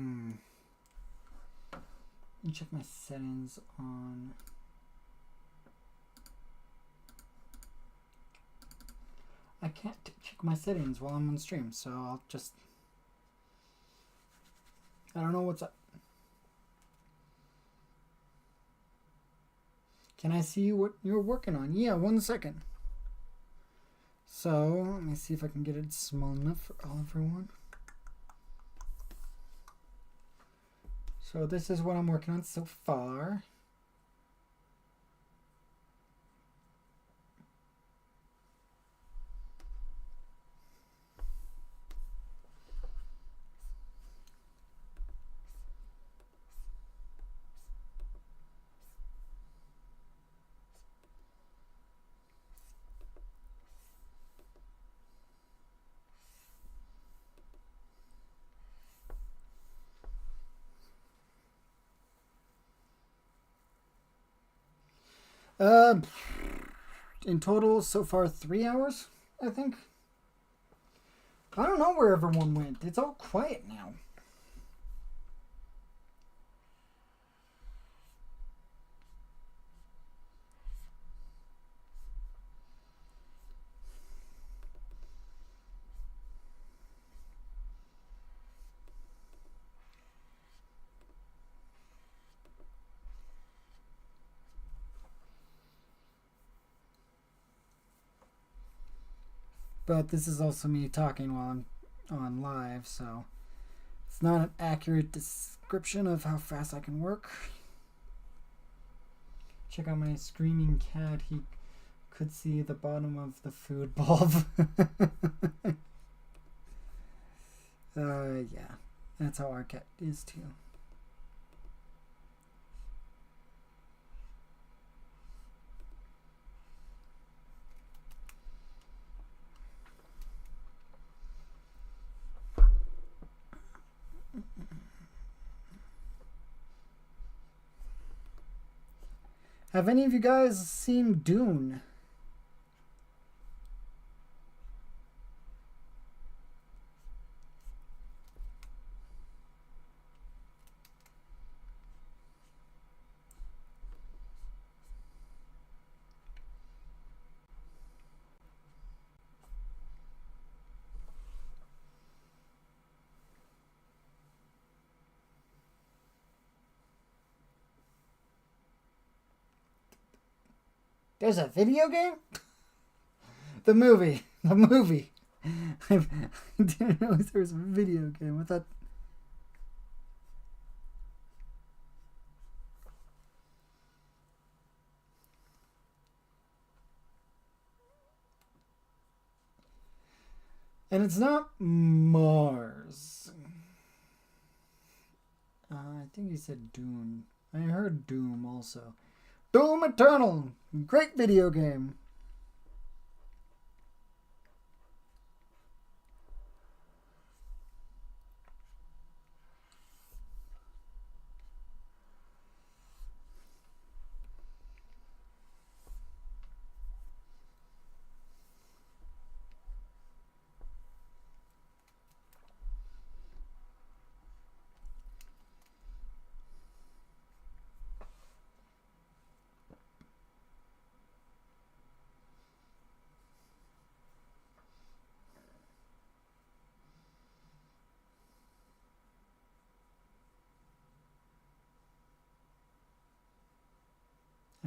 me check my settings on. I can't check my settings while I'm on stream, so I'll just. I don't know what's up. Can I see what you're working on? Yeah, 1 second. So, let me see if I can get it small enough for everyone. So this is what I'm working on so far. In total, so far, 3 hours, I think. I don't know where everyone went. It's all quiet now. But this is also me talking while I'm on live, so it's not an accurate description of how fast I can work. Check out my screaming cat. He could see the bottom of the food bulb. Yeah, that's how our cat is too. Have any of you guys seen Dune? There's a video game? The movie. I didn't realize there was a video game. I thought. And it's not Mars. I think he said Dune. I heard Doom also. Doom Eternal! Great video game.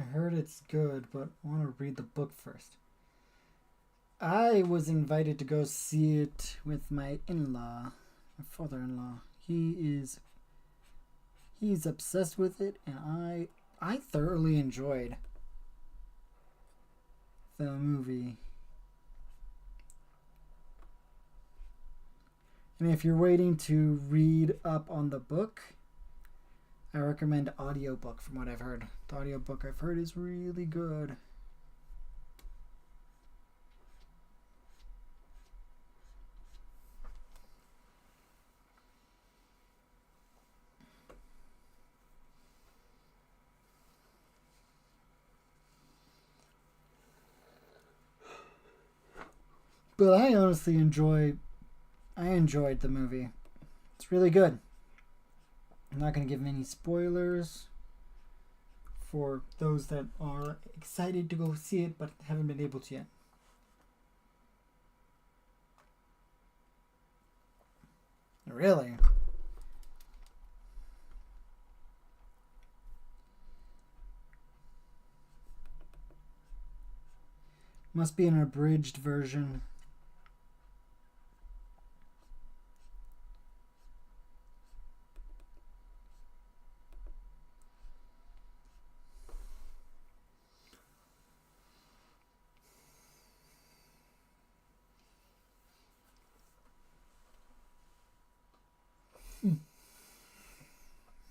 I heard it's good, but I want to read the book first. I was invited to go see it with my in-law, my father-in-law. He's obsessed with it, and I thoroughly enjoyed the movie. And if you're waiting to read up on the book, I recommend audiobook from what I've heard. The audiobook I've heard is really good. But I honestly enjoy I enjoyed the movie. It's really good. I'm not going to give any spoilers for those that are excited to go see it but haven't been able to yet. Really? Must be an abridged version.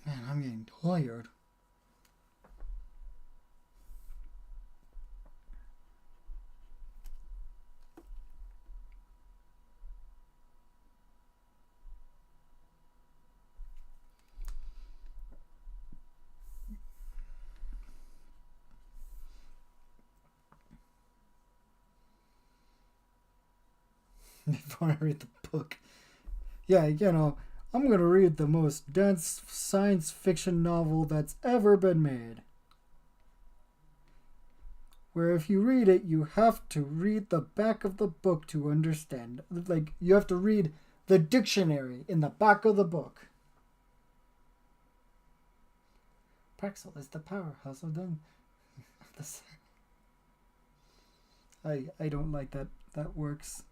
Man, I'm getting tired. Before I read the book. Yeah, you know, I'm gonna read the most dense science fiction novel that's ever been made. Where if you read it, you have to read the back of the book to understand. Like, you have to read the dictionary in the back of the book. Praxel is the powerhouse of them. I don't like that. That works.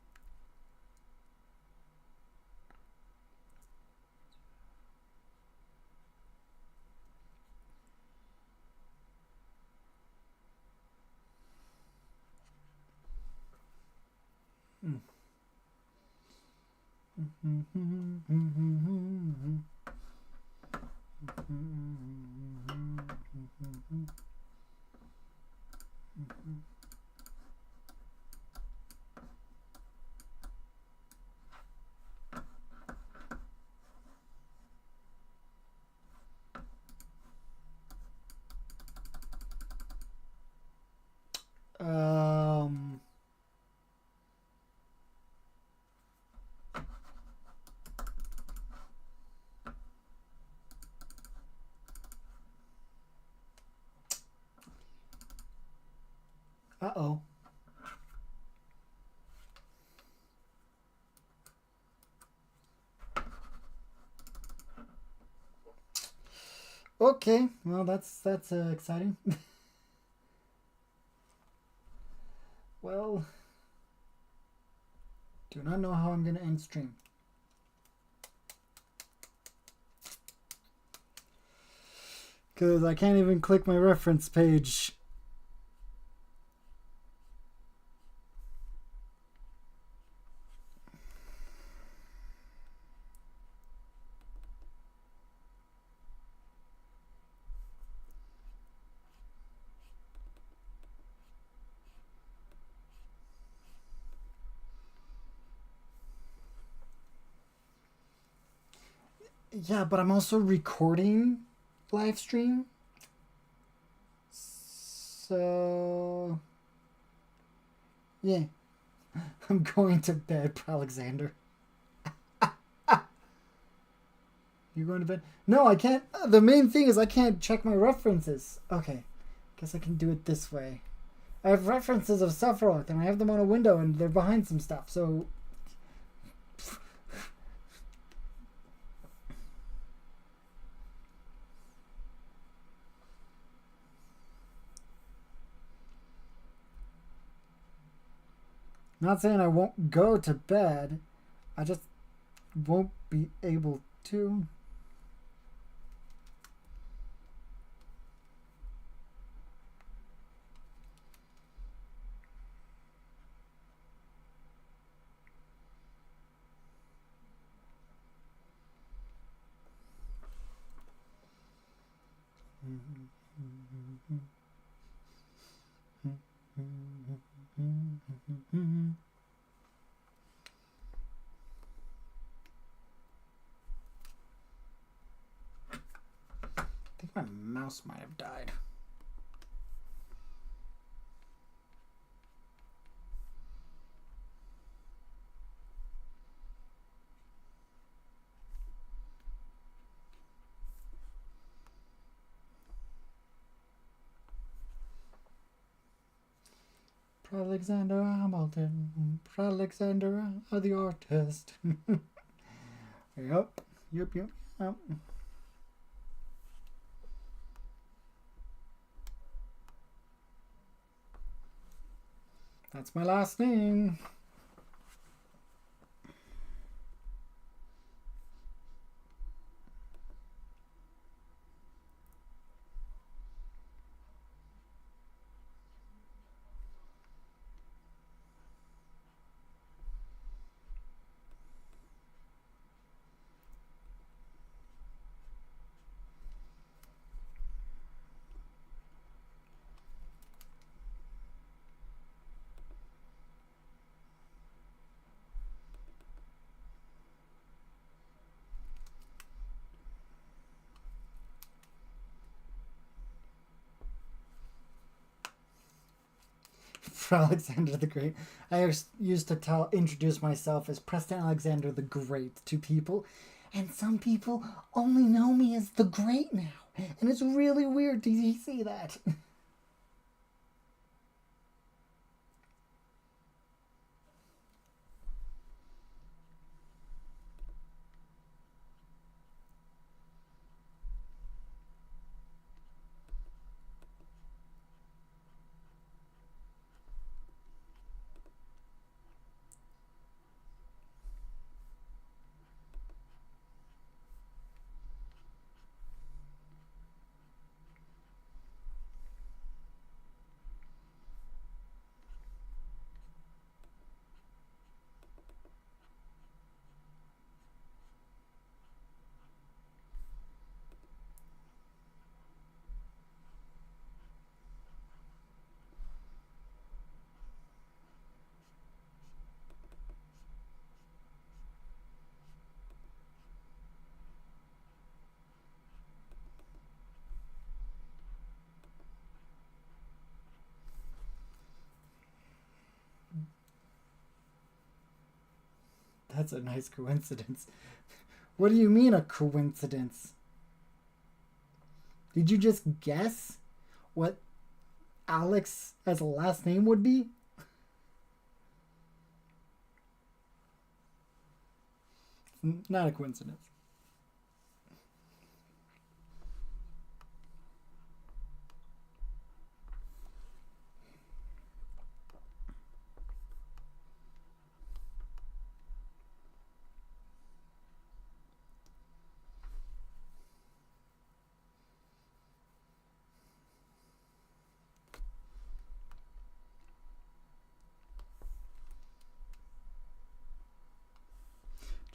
Uh-oh. Okay, well that's exciting. Well, do not know how I'm gonna end stream. Because I can't even click my reference page. Yeah, but I'm also recording live stream. So, yeah. I'm going to bed, Alexander. You going to bed? No, I can't. The main thing is I can't check my references. Okay. Guess I can do it this way. I have references of Sephiroth, and I have them on a window, and they're behind some stuff, so... Not saying I won't go to bed. I just won't be able to. I think my mouse might have died. Alexander Hamilton. Alexander the artist. Yep. That's my last name. For Alexander the Great. I used to introduce myself as Preston Alexander the Great to people, and some people only know me as the Great now, and it's really weird to see that. That's a nice coincidence. What do you mean a coincidence? Did you just guess what Alex as a last name would be? Not a coincidence.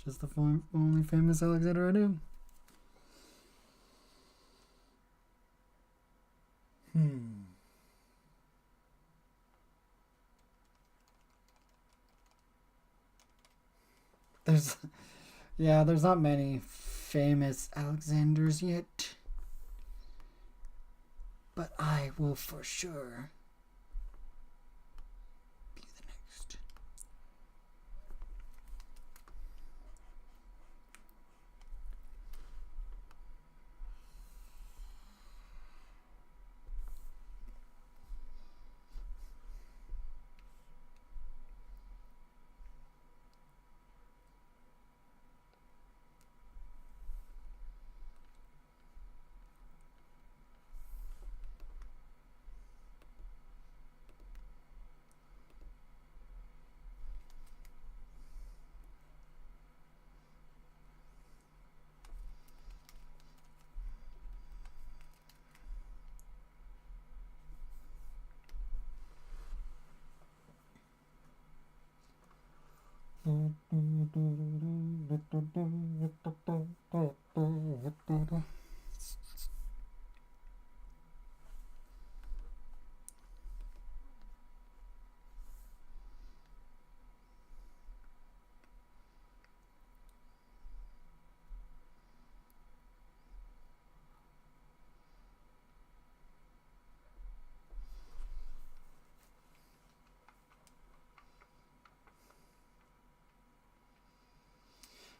Just the only famous Alexander I knew. There's not many famous Alexanders yet. But I will for sure be the next.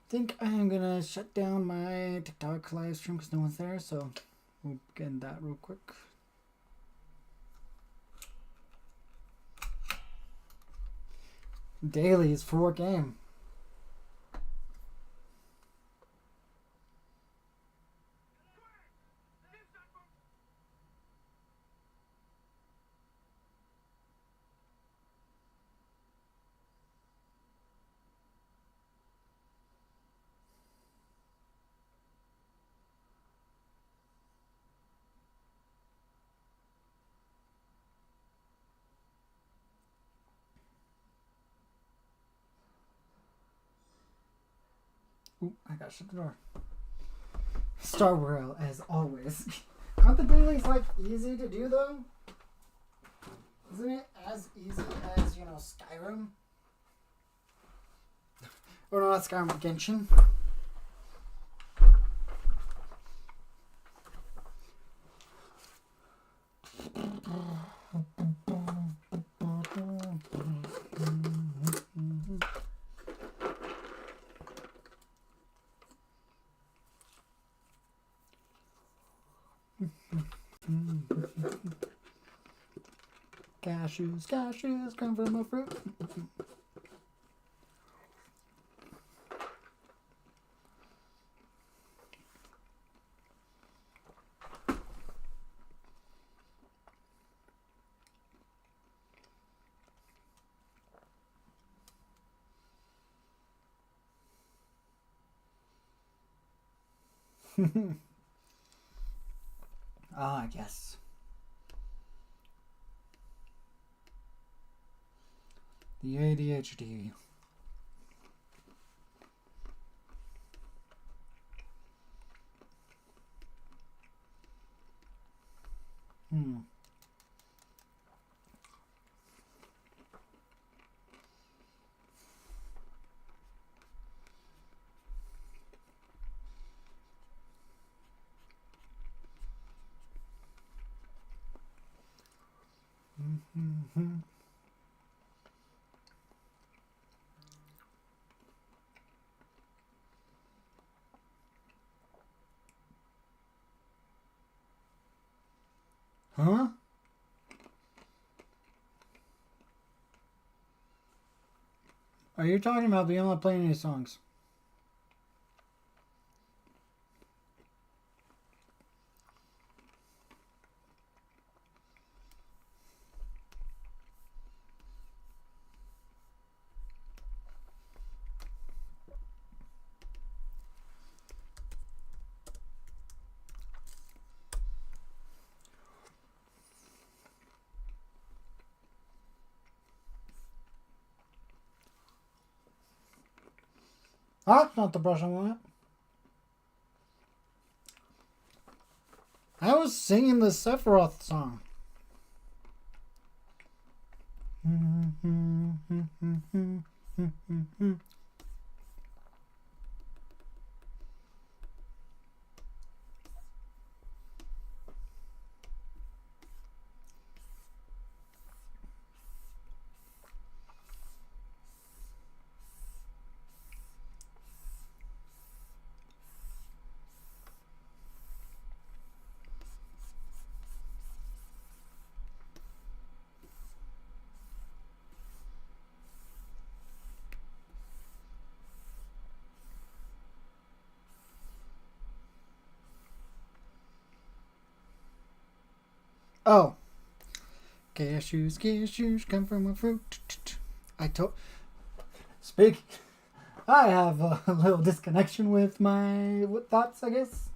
I think I'm gonna shut down my TikTok live stream because no one's there, so we'll get that real quick. Dailies for what game? Ooh, I gotta shut the door. Star World, as always. Aren't the dailies, like, easy to do, though? Isn't it as easy as, Skyrim? Or not Skyrim, Genshin? Cashews come from a fruit. Ah, yes. The ADHD. Huh? Are you talking about being able to play any songs? That's not the brush I want. I was singing the Sephiroth song. Oh. Cashews come from a fruit. Speak. I have a little disconnection with my thoughts, I guess.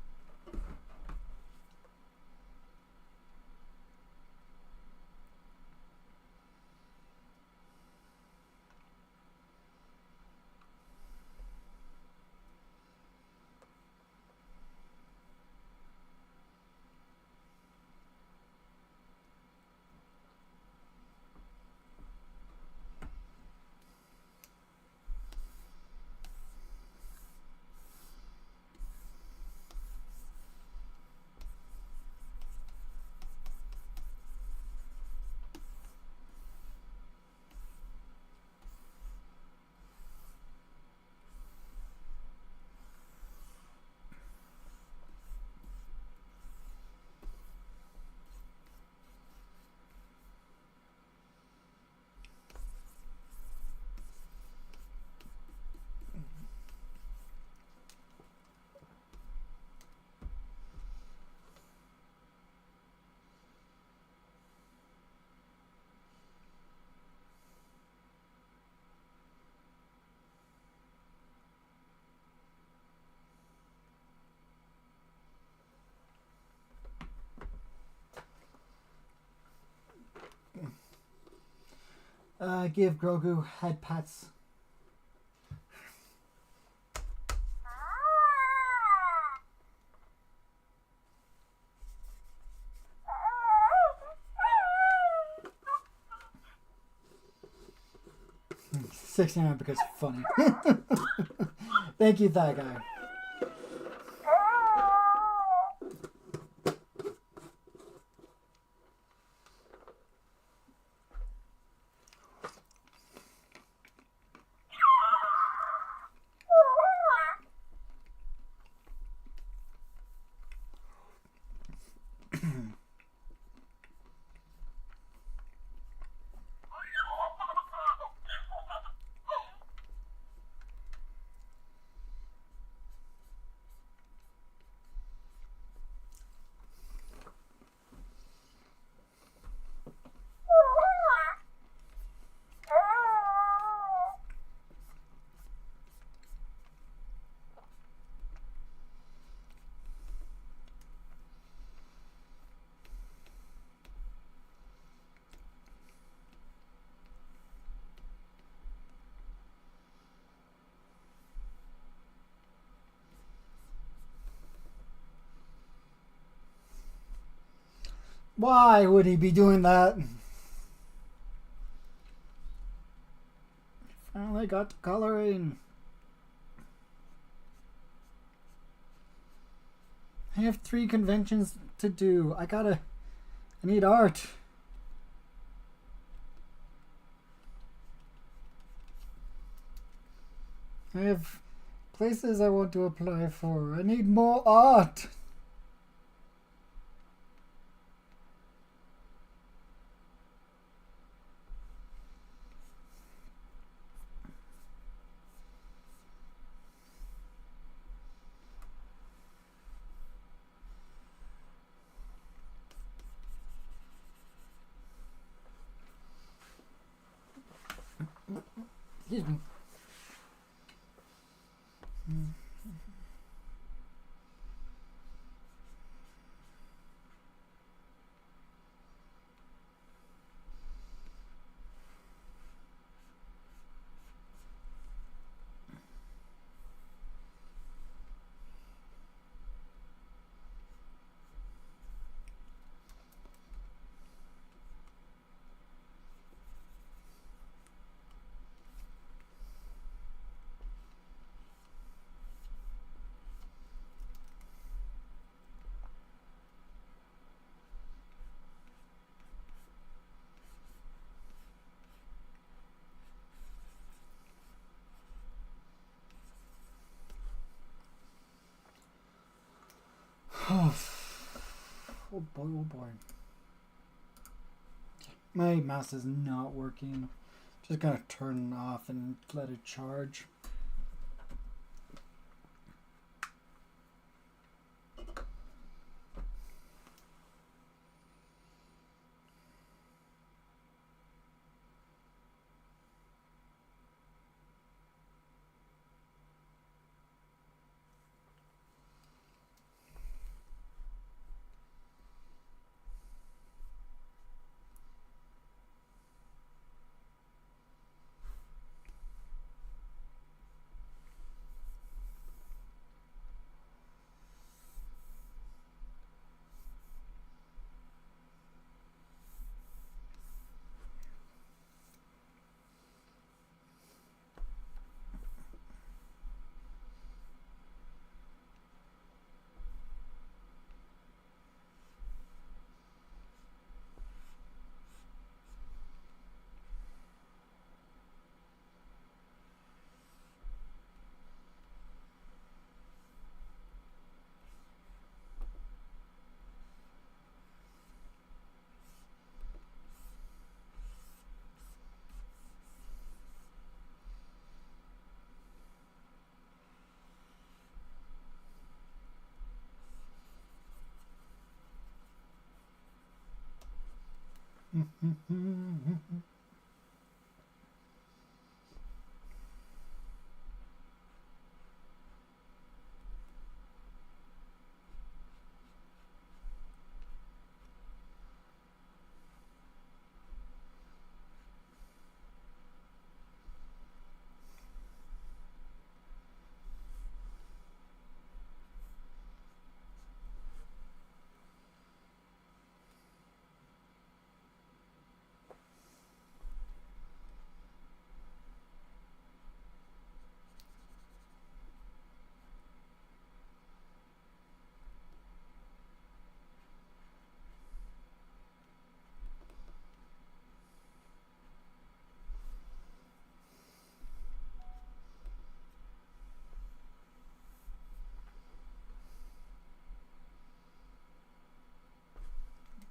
Give Grogu head pats. $69 because it's funny. Thank you, that guy. Why would he be doing that? Finally got the coloring. I have 3 conventions to do. I need art. I have places I want to apply for. I need more art. Excuse me. Oh boy, oh boy. My mouse is not working. Just gotta turn it off and let it charge.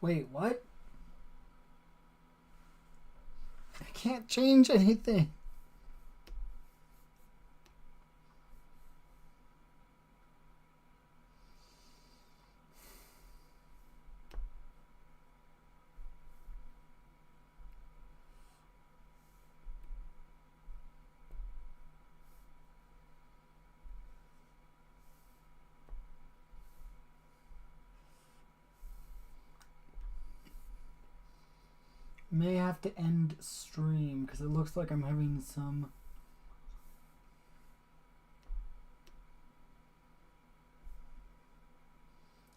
Wait, what? I can't change anything. May have to end stream because it looks like I'm having some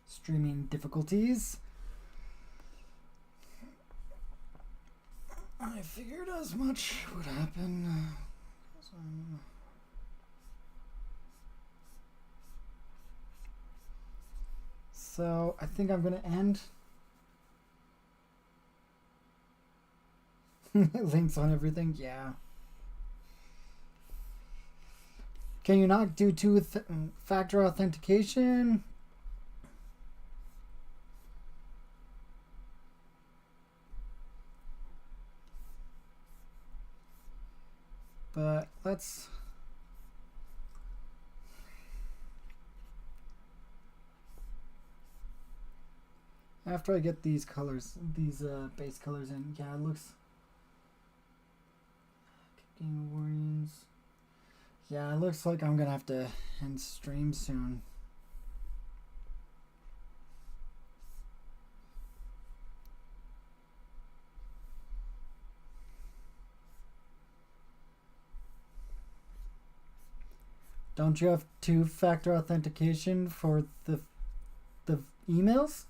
streaming difficulties. I figured as much would happen. So I think I'm gonna end. Links on everything, yeah. Can you not do two-factor authentication? But let's... After I get these colors, these base colors in, yeah, it looks... Warnings. Yeah, it looks like I'm gonna have to end stream soon. Don't you have two-factor authentication for the emails?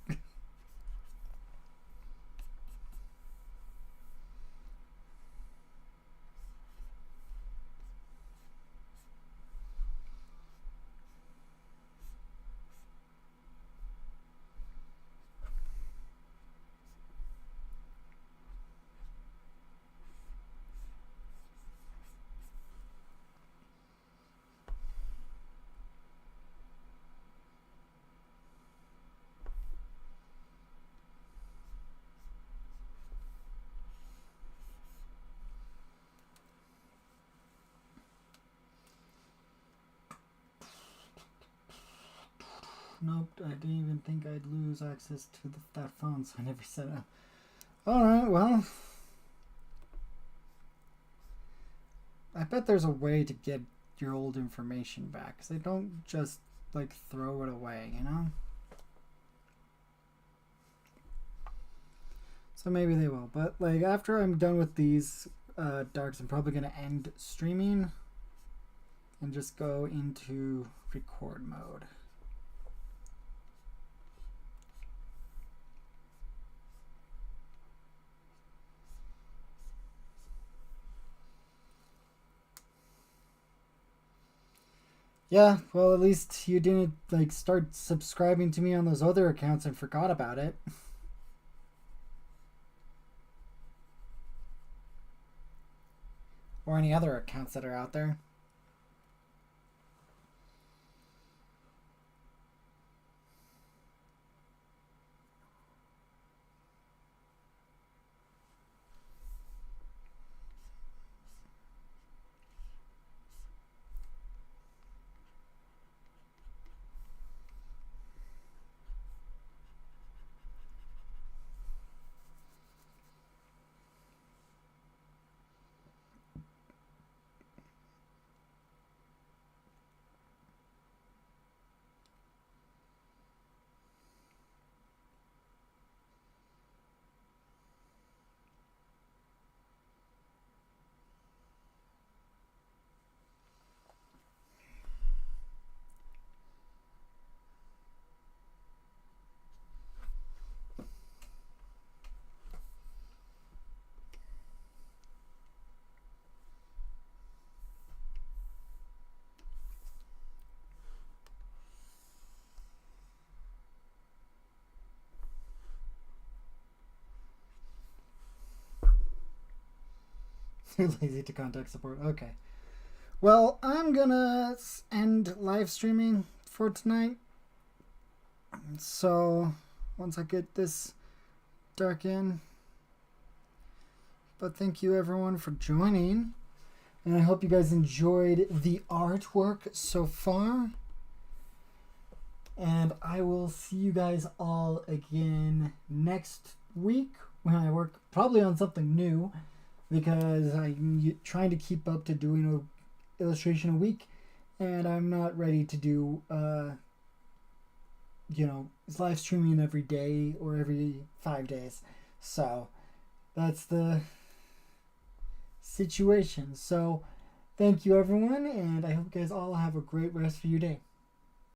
Nope, I didn't even think I'd lose access to that phone, so I never set up. Alright, well. I bet there's a way to get your old information back, because they don't just, like, throw it away, you know? So maybe they will. But, like, after I'm done with these darks, I'm probably going to end streaming and just go into record mode. Yeah, well, at least you didn't, like, start subscribing to me on those other accounts and forgot about it. Or any other accounts that are out there. Lazy to contact support. Okay. Well, I'm gonna end live streaming for tonight. So, once I get this dark in. But thank you everyone for joining. And I hope you guys enjoyed the artwork so far. And I will see you guys all again next week when I work probably on something new, because I'm trying to keep up to doing an illustration a week, and I'm not ready to do live streaming every day or every 5 days. So that's the situation. So thank you everyone, and I hope you guys all have a great rest of your day.